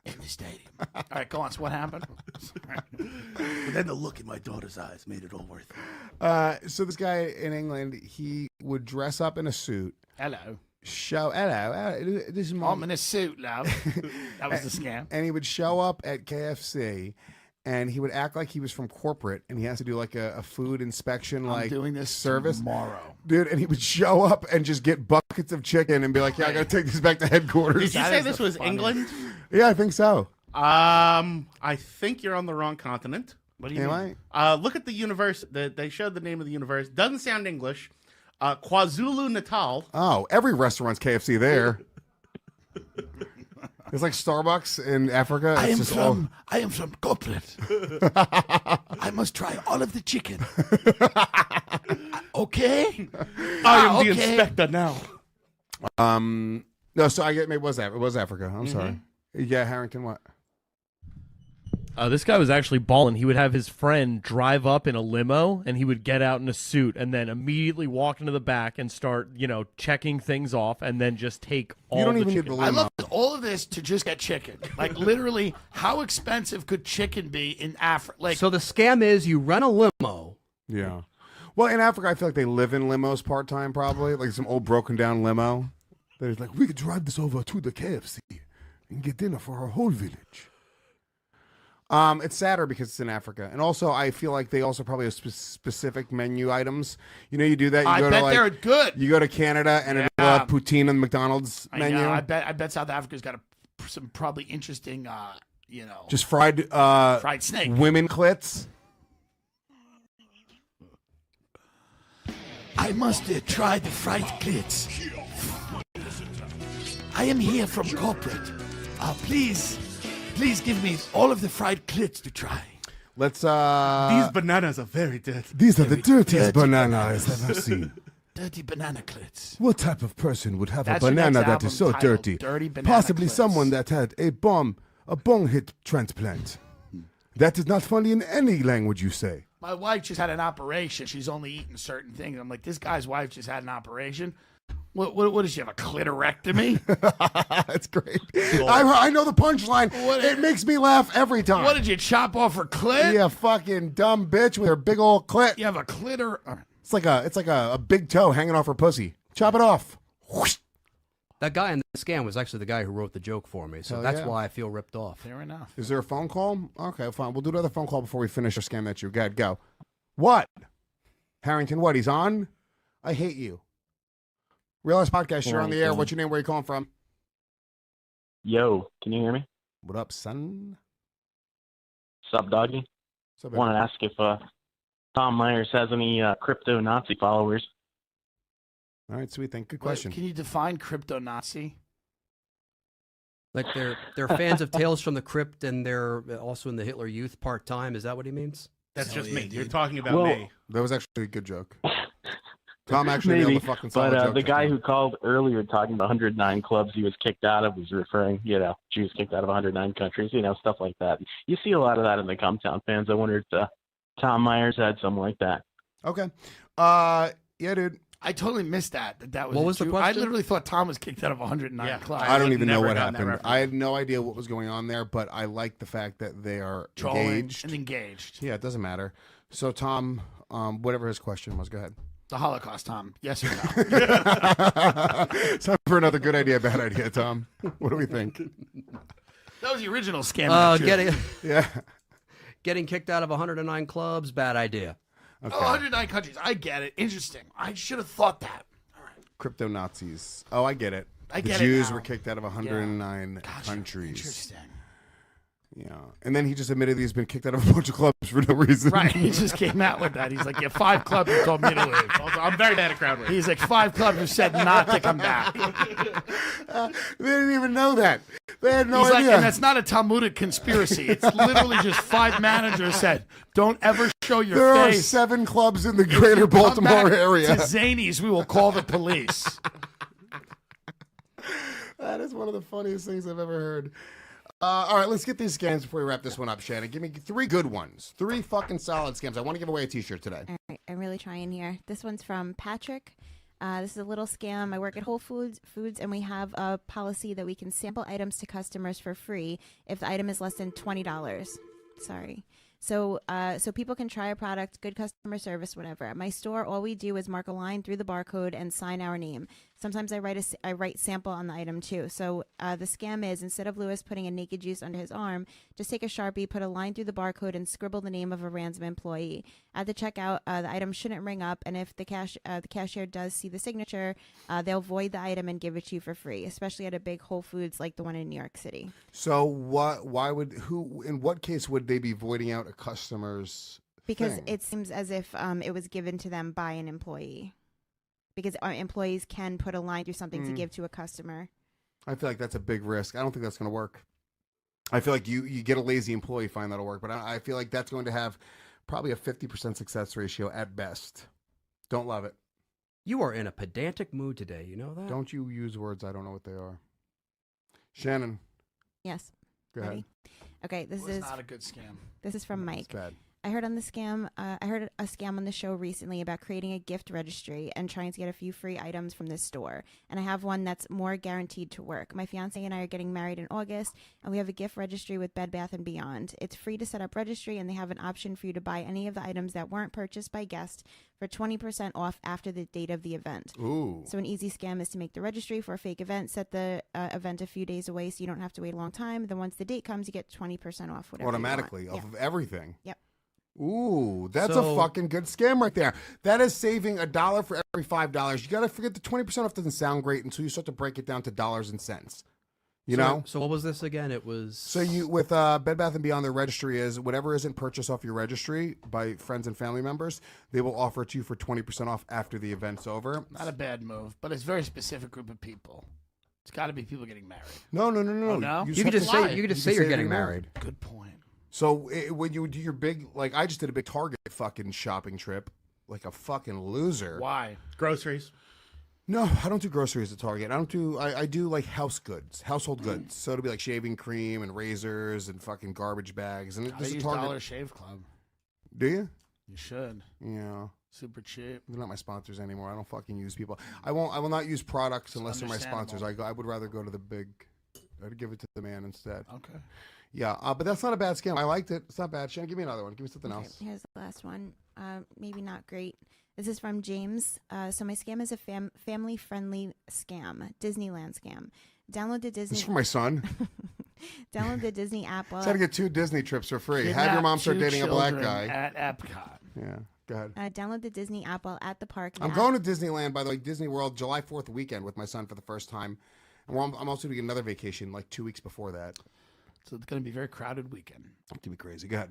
in the stadium. All right, go on. So what happened? But then the look in my daughter's eyes made it all worth it. So this guy in England, he would dress up in a suit. Hello. This is Mom. I'm in a suit, love. That was the scam. And he would show up at KFC, and he would act like he was from corporate, and he has to do like a food inspection, I'm doing this service tomorrow. Dude, and he would show up and just get buckets of chicken and be like, "Yeah, I got to take this back to headquarters." Did you say this was England? Yeah, I think so. I think you're on the wrong continent. What do you mean? Look at the universe. They showed the name of the universe. Doesn't sound English. KwaZulu Natal. Oh, every restaurant's KFC there. It's like Starbucks in Africa. I am from corporate. I must try all of the chicken. Okay. I am the inspector now. No, so I get maybe it was Africa. I'm sorry. Yeah, Harrington, what? This guy was actually balling. He would have his friend drive up in a limo, and he would get out in a suit, and then immediately walk into the back and start, checking things off, and then just take all the chicken. I love all of this to just get chicken. Like literally, how expensive could chicken be in Africa? Like, so the scam is you rent a limo. Yeah. Well, in Africa, I feel like they live in limos part time, probably like some old broken down limo. They're like, we could drive this over to the KFC and get dinner for our whole village. It's sadder because it's in Africa, and also I feel like they also probably have specific menu items. You do that. I bet they're good. You go to Canada and it'll have poutine on the McDonald's menu. I know. I bet South Africa's got some probably interesting, just fried snake, women clits. I must try the fried clits. I am here from corporate. Please give me all of the fried clits to try. Let's These bananas are very dirty. These are the dirtiest bananas I've ever seen. Dirty banana clits. What type of person would have That's a your banana next that is so album titled, dirty? Dirty Banana Possibly Clits. someone that had a bong hip transplant. That is not funny in any language you say. My wife just had an operation. She's only eating certain things. I'm like, this guy's wife just had an operation. What does she have, a clitorectomy? That's great. I know the punchline. It makes me laugh every time. What, did you chop off her clit? You fucking dumb bitch with her big old clit. You have a clitor. It's like a big toe hanging off her pussy. Chop it off. Whoosh. That guy in the scam was actually the guy who wrote the joke for me, so Hell that's yeah. why I feel ripped off. Fair enough. Is there a phone call? Okay, fine. We'll do another phone call before we finish our Scam That You. Go ahead, go. What? Harrington, what? He's on? I hate you. Realize Podcast, you're on the air. What's your name? Where you calling from? Yo, can you hear me? What up, son? Sup, doggy? Sup, Want to ask if Tom Myers has any crypto Nazi followers. All right, sweet thing. Good question. Can you define crypto Nazi? Like they're fans of Tales from the Crypt, and they're also in the Hitler Youth part time. Is that what he means? That's Hell just yeah, me. dude. You're talking about me. That was actually a good joke. Tom actually Maybe, nailed the fucking solid but joke the just guy now. who called earlier talking about 109 clubs he was kicked out of was referring, Jews kicked out of 109 countries, stuff like that. You see a lot of that in the Comtown fans. I wonder if Tom Myers had something like that. Okay. Yeah, dude. I totally missed that. That was What a was the Jew. question? I literally thought Tom was kicked out of 109 clubs. I don't even know never what gotten that happened. reference. I had no idea what was going on there, but I like the fact that they are Trolling engaged. and engaged. Yeah, it doesn't matter. So, Tom, whatever his question was, go ahead. The Holocaust, Tom. Yes or no? It's time for another good idea, bad idea, Tom. What do we think? That was the original scam. Getting kicked out of 109 clubs, bad idea. Okay. Oh, 109 countries. I get it. Interesting. I should have thought that. Crypto Nazis. Oh, I get it. I the get it Jews now. were kicked out of 109 Gotcha. countries. Interesting. Yeah. And then he just admitted he's been kicked out of a bunch of clubs for no reason. Right. He just came out with that. He's like, 5 clubs you told me to leave. Also, I'm very bad at crowd work. He's like, 5 clubs you said not to come back. They didn't even know that. They had no He's like, idea. and that's not a Talmudic conspiracy. It's literally just 5 managers said, don't ever show your there are face. 7 clubs in the If you greater come Baltimore back area. To Zanies, we will call the police. That is one of the funniest things I've ever heard. All right, let's get these scams before we wrap this one up, Shannon. Give me 3 good ones. 3 fucking solid scams. I want to give away a t-shirt today. All right, I'm really trying here. This one's from Patrick. This is a little scam. I work at Whole Foods, and we have a policy that we can sample items to customers for free if the item is less than $20. Sorry. So people can try a product, good customer service, whatever. At my store, all we do is mark a line through the barcode and sign our name. Sometimes I write sample on the item too. So the scam is, instead of Lewis putting a naked juice under his arm, just take a Sharpie, put a line through the barcode, and scribble the name of a random employee. At the checkout, the item shouldn't ring up, and if the cashier does see the signature, they'll void the item and give it to you for free, especially at a big Whole Foods like the one in New York City. So in what case would they be voiding out a customer's Because thing? it seems as if it was given to them by an employee. Because our employees can put a line through something to give to a customer. I feel like that's a big risk. I don't think that's going to work. I feel like you get a lazy employee, fine, that'll work. But I feel like that's going to have probably a 50% success ratio at best. Don't love it. You are in a pedantic mood today. You know that? Don't you use words I don't know what they are. Shannon. Yes. Go ahead. Ready? Okay, this It was is not a good scam. This is from Mike. It's bad. I heard a scam on the show recently about creating a gift registry and trying to get a few free items from this store. And I have one that's more guaranteed to work. My fiance and I are getting married in August, and we have a gift registry with Bed Bath & Beyond. It's free to set up registry, and they have an option for you to buy any of the items that weren't purchased by guests for 20% off after the date of the event. Ooh. So an easy scam is to make the registry for a fake event, set the event a few days away so you don't have to wait a long time. Then once the date comes, you get 20% off whatever Automatically you want. off of everything. Yep. Ooh, that's So- a fucking good scam right there. That is saving $1 for every $5. You got to forget the 20% off doesn't sound great until you start to break it down to dollars and cents. You know? So what was this again? It was... So you with Bed Bath & Beyond, their registry is whatever isn't purchased off your registry by friends and family members, they will offer it to you for 20% off after the event's over. Not a bad move, but it's a very specific group of people. It's got to be people getting married. No. Oh, no? You could have just to say you're getting married. Good point. So when you do your big, like I just did a big Target fucking shopping trip, like a fucking loser. Why? Groceries. No, I don't do groceries at Target. I do like household goods. So it'll be like shaving cream and razors and fucking garbage bags. And I there's a use Target. Dollar Shave Club. Do you? You should. Yeah. Super cheap. They're not my sponsors anymore. I don't fucking use people. I will not use products unless they're my sponsors. I would rather go to the big. I'd give it to the man instead. Okay. Yeah, but that's not a bad scam. I liked it. It's not bad. Shannon, give me another one. Give me something Okay, else. here's the last one. Maybe not great. This is from James. So my scam is a family-friendly scam, Disneyland scam. Download the Disney. This is for my son. Download the Disney app. Try to get 2 Disney trips for free. Have your Kidnap mom start 2 dating a black children guy. at Epcot. Yeah, go ahead. Download the Disney app while at the park. I'm going to Disneyland, by the way, Disney World, July 4th weekend with my son for the first time. And I'm also doing another vacation like 2 weeks before that. So it's going to be a very crowded weekend. It's going to be crazy. Go ahead.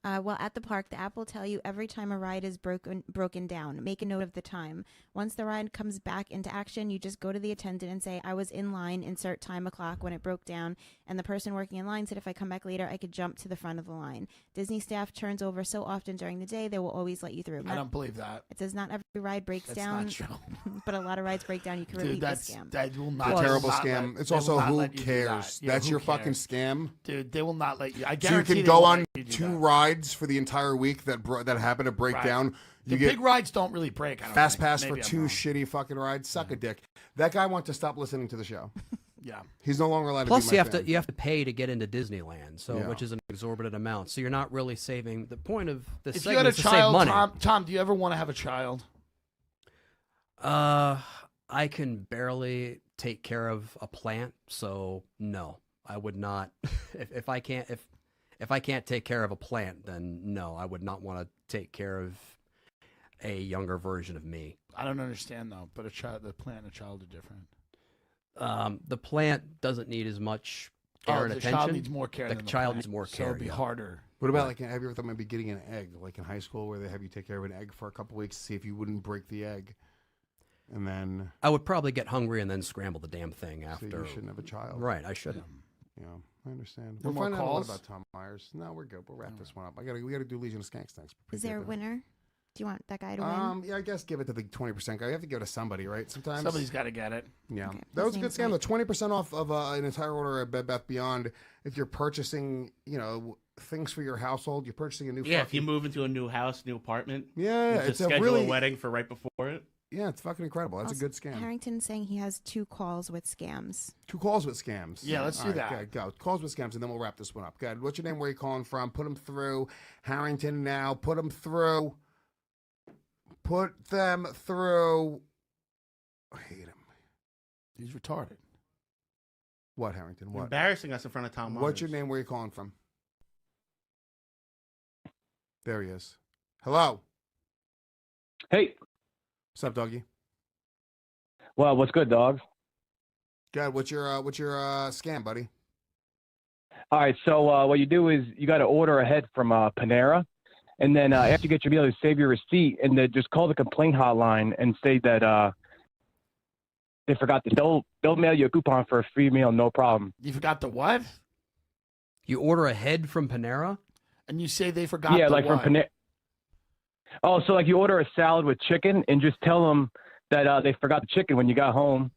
While at the park, the app will tell you every time a ride is broken down. Make a note of the time. Once the ride comes back into action, you just go to the attendant and say, I was in line, insert time o'clock when it broke down. And the person working in line said if I come back later, I could jump to the front of the line. Disney staff turns over so often during the day, they will always let you through. I don't believe that. It says not every ride breaks That's down. not true. But a lot of rides break down. You can repeat the scam. That will A not. terrible not scam. let- It's they also will not who let you do cares. that. Yeah, That's who your fucking cares? scam. Dude, they will not let you. I So you guarantee can they go won't on let you do 2 that. rides for the entire week that happen to break Right. down. The You get big rides don't really break. I don't fast think. pass for Maybe I'm 2 wrong. shitty fucking rides. Suck a dick. That guy wants to stop listening to the show. Yeah. He's no longer allowed Plus, to be you my have fan. to you have to pay to get into Disneyland, so Yeah. which is an exorbitant amount. So you're not really saving. The point of this If you segment had a is to save child, money. Tom, do you ever want to have a child? I can barely take care of a plant, so no, I would not. if I can't take care of a plant, then no, I would not want to take care of a younger version of me. I don't understand though. But the plant and a child are different. The plant doesn't need as much care and the attention. child needs more care. The than the child plant, needs more so care. it'd be yeah. harder. What about like have you ever thought maybe getting an egg like in high school where they have you take care of an egg for a couple weeks to see if you wouldn't break the egg, and then I would probably get hungry and then scramble the damn thing after. so you shouldn't have a child. Right, I shouldn't. Yeah, I understand. No We'll more find out a lot calls? about Tom Myers. No, we're good. We'll wrap this one up. We gotta do Legion of Skanks next. Is there a winner? Do you want that guy to win? Yeah, I guess give it to the 20% guy. You have to give it to somebody, right? Sometimes Somebody's got to get it. Yeah, Okay. that was a His good name's scam. The 20% off of an entire order at Bed Bath Beyond. If you're purchasing, things for your household, you're purchasing a new. Yeah, if you move into a new house, new apartment. Yeah, you it's just a schedule really a wedding for right before it. Yeah, it's fucking incredible. That's a good scam. Harrington's saying he has 2 calls with scams. 2 calls with scams. Yeah, let's do All right, that. Go. Calls with scams, and then we'll wrap this one up. Good. What's your name? Where are you calling from? Put them through. Harrington now. Put them through. Put them through. I hate him. He's retarded. What, Harrington? You're What? embarrassing us in front of Tom. What's your Myers. name? Where are you calling from? There he is. Hello. Hey, What's up, doggy? well, what's good, dog? Good. What's your scam, buddy? All right, so what you do is you got to order ahead from Panera, and then after you get your meal, you save your receipt, and then just call the complaint hotline and say that they forgot to. They'll mail you a coupon for a free meal, no problem. You forgot the what? You order ahead from Panera? And you say they forgot Yeah, the like what? from Panera. Oh, so like you order a salad with chicken, and just tell them that they forgot the chicken when you got home.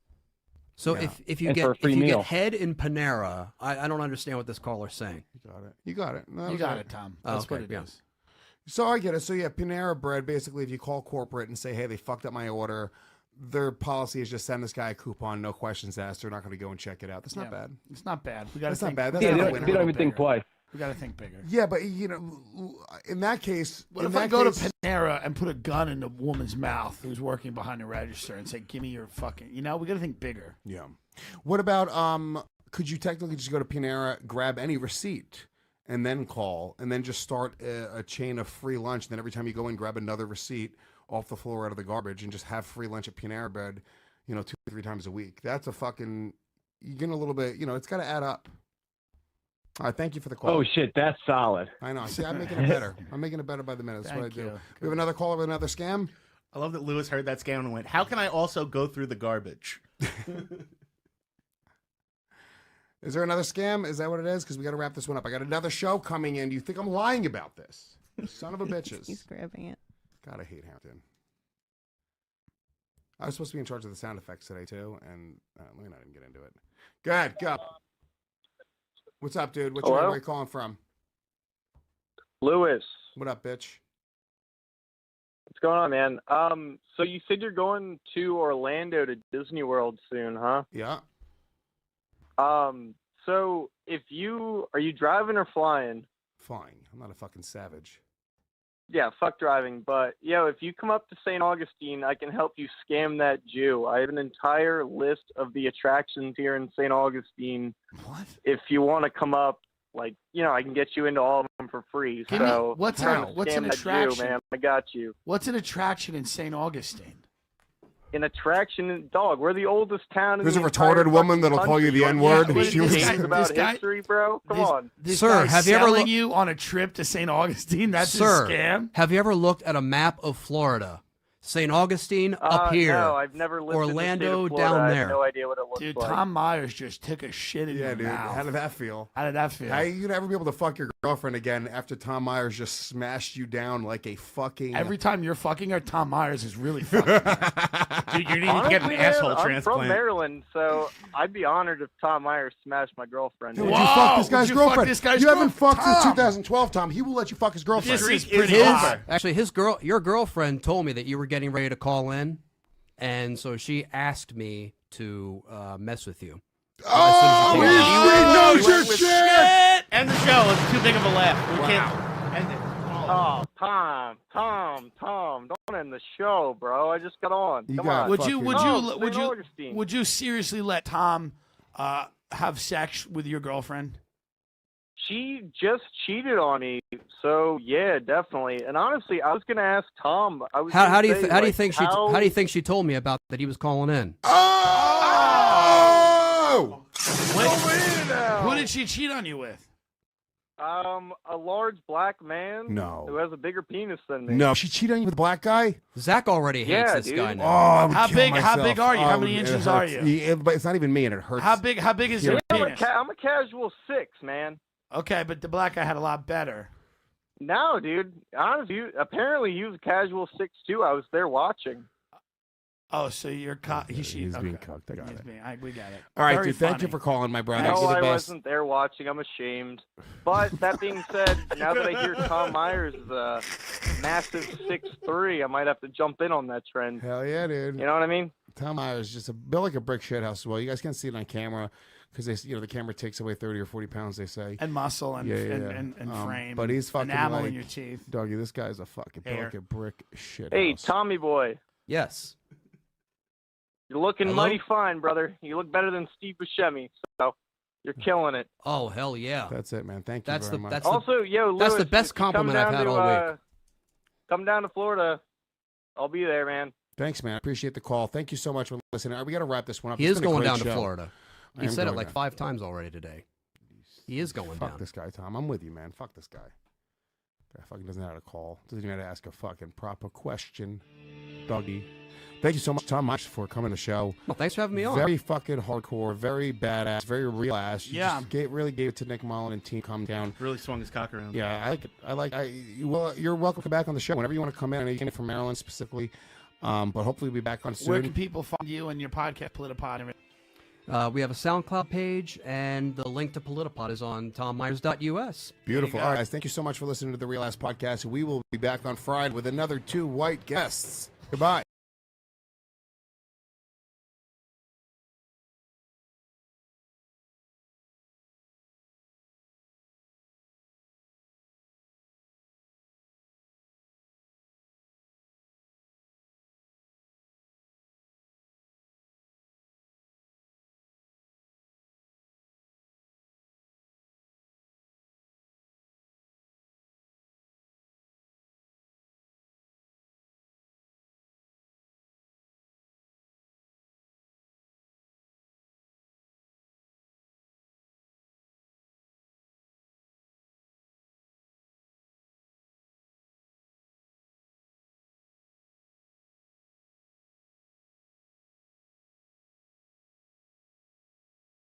So Yeah. if you And for a get free if you meal. get head in Panera, I don't understand what this caller's saying. You got it. You got it. No, that You was got right. it, Tom. Oh, That's okay, what it is. yeah. So I get it. So yeah, Panera Bread. Basically, if you call corporate and say, "Hey, they fucked up my order," their policy is just send this guy a coupon, no questions asked. They're not going to go and check it out. That's not Yeah. bad. It's not bad. We got to That's not think. bad. That's Yeah, not they a don't, winner. they don't even think bigger. twice. We got to think bigger. Yeah, but in that case, What in if I that go case- to Panera and put a gun in a woman's mouth who's working behind the register and say, "Give me your fucking," we got to think bigger. Yeah. What about could you technically just go to Panera, grab any receipt, and then call, and then just start a chain of free lunch? And then every time you go in, grab another receipt off the floor out of the garbage, and just have free lunch at Panera Bread, 2-3 times a week. That's a fucking you're getting a little bit. It's got to add up. All right, thank you for the call. Oh shit, that's solid. I know. See, I'm making it better. I'm making it better by the minute. That's what I Thank do. you. We have another caller with another scam. I love that Lewis heard that scam and went, "How can I also go through the garbage?" Is there another scam? Is that what it is? Because we got to wrap this one up. I got another show coming in. Do you think I'm lying about this? Son of a bitches. He's grabbing it. God, I hate Hampton. I was supposed to be in charge of the sound effects today, too, and let me not even get into it. Go ahead, go. What's up, dude? What's your name? Hello? Where you calling from? Lewis, What up, bitch? what's going on, man? So you said you're going to Orlando to Disney World soon, huh? Yeah. So are you driving or flying? Fine. I'm not a fucking savage. Yeah, fuck driving. But, if you come up to St. Augustine, I can help you scam that Jew. I have an entire list of the attractions here in St. Augustine. What? If you want to come up, I can get you into all of them for free. Give me- So what's trying an- to what's scam an that attraction? Jew, man. I got you. What's an attraction in St. Augustine? an attraction. Dog, we're the oldest town in There's the a entire retarded woman fucking that'll call you country. the N-word. Yeah, She was- games about history, bro. Come on. This Sir, guy's have you ever selling loo- you on a trip to St. Augustine? That's Sir, a scam. have you ever looked at a map of Florida? St. Augustine up here. No, I've never lived Orlando in the state of Florida. down I there. have no idea what it looks Dude, like. Tom Myers just took a shit in Yeah, your dude. mouth. How did that feel? How did that feel? How you never be able to fuck your girlfriend again after Tom Myers just smashed you down like a fucking... Every time you're fucking her, Tom Myers is really fucking. Dude, you need to Honestly, get an man, asshole I'm transplant. from Maryland, so I'd be honored if Tom Myers smashed my girlfriend. Would you fuck this guy's girlfriend? this guy's you haven't fucked Tom. since 2012, Tom. He will let you fuck his girlfriend. This is Streak is pretty over. hot. Actually, your girlfriend told me that you were getting ready to call in, and so she asked me to mess with you. Oh, As soon he as she knows your shit! End the show. It's too big of a laugh. We can't end it. Oh, Tom, don't end the show, bro. I just got on. You Come got on. Would you St. Augustine. would you seriously let Tom have sex with your girlfriend? She just cheated on me, so yeah, definitely. And honestly, I was gonna ask Tom. I was How gonna do you say, how do you like, think how do you think she told me about that he was calling in? Oh! Who did she cheat on you with? A large black man. No. Who has a bigger penis than me. No, she cheated on you with a black guy? Zach already hates Yeah, this dude. guy now. Oh, I would How kill big myself. are you? How Oh, many it inches hurts. are you? But it's not even me, and it hurts. How big is Yeah. your I'm penis? I'm a casual 6, man. Okay, but the black guy had a lot better. No, dude. Honestly, apparently he was a casual 6 too. I was there watching. Oh, so you're he's being cucked. I got it. We got it. All right, Very dude. Thank funny. you for calling, my brother. No, You're the I best. wasn't there watching. I'm ashamed. But that being said, now that I hear Tom Myers is a massive 6'3", I might have to jump in on that trend. Hell yeah, dude. You know what I mean? Tom Myers just built like a brick shit house. Well, you guys can't see it on camera because the camera takes away 30 or 40 pounds. They say And muscle and and Um, frame. But he's fucking enamel like, in your teeth. doggy. This guy's a fucking built Hair. like a brick shit Hey, house. Tommy boy. Yes. You're looking Hello? mighty fine, brother. You look better than Steve Buscemi, so you're killing it. Oh hell yeah. That's it, man. Thank you That's very the much. that's Also, yo, Lewis, the best if you come compliment I've down had to, all week. Come down to Florida. I'll be there, man. Thanks, man. I appreciate the call. Thank you so much for listening. All right, we got to wrap this one up. He It's is been a going great down to show. Florida. I He am said it going like down. 5 times already today. He is going Fuck down. this guy, Tom. I'm with you, man. Fuck this guy. Guy fucking doesn't know how to call. Doesn't even know how to ask a fucking proper question. Doggy. Thank you so much, Tom, for coming to the show. Well, thanks for having me on. Very fucking hardcore, very badass, very real ass. You Yeah. just really gave it to Nick Mullen and Team Calm Down. Really swung his cock around. Yeah, I like it. You're welcome to come back on the show whenever you want to come in. I know you came from Maryland specifically, but hopefully we'll be back on soon. Where can people find you and your podcast, Politipod? We have a SoundCloud page, and the link to Politipod is on tommyers.us. Beautiful. All right, guys. Thank you so much for listening to the Real Ass Podcast. We will be back on Friday with another 2 white guests. Goodbye.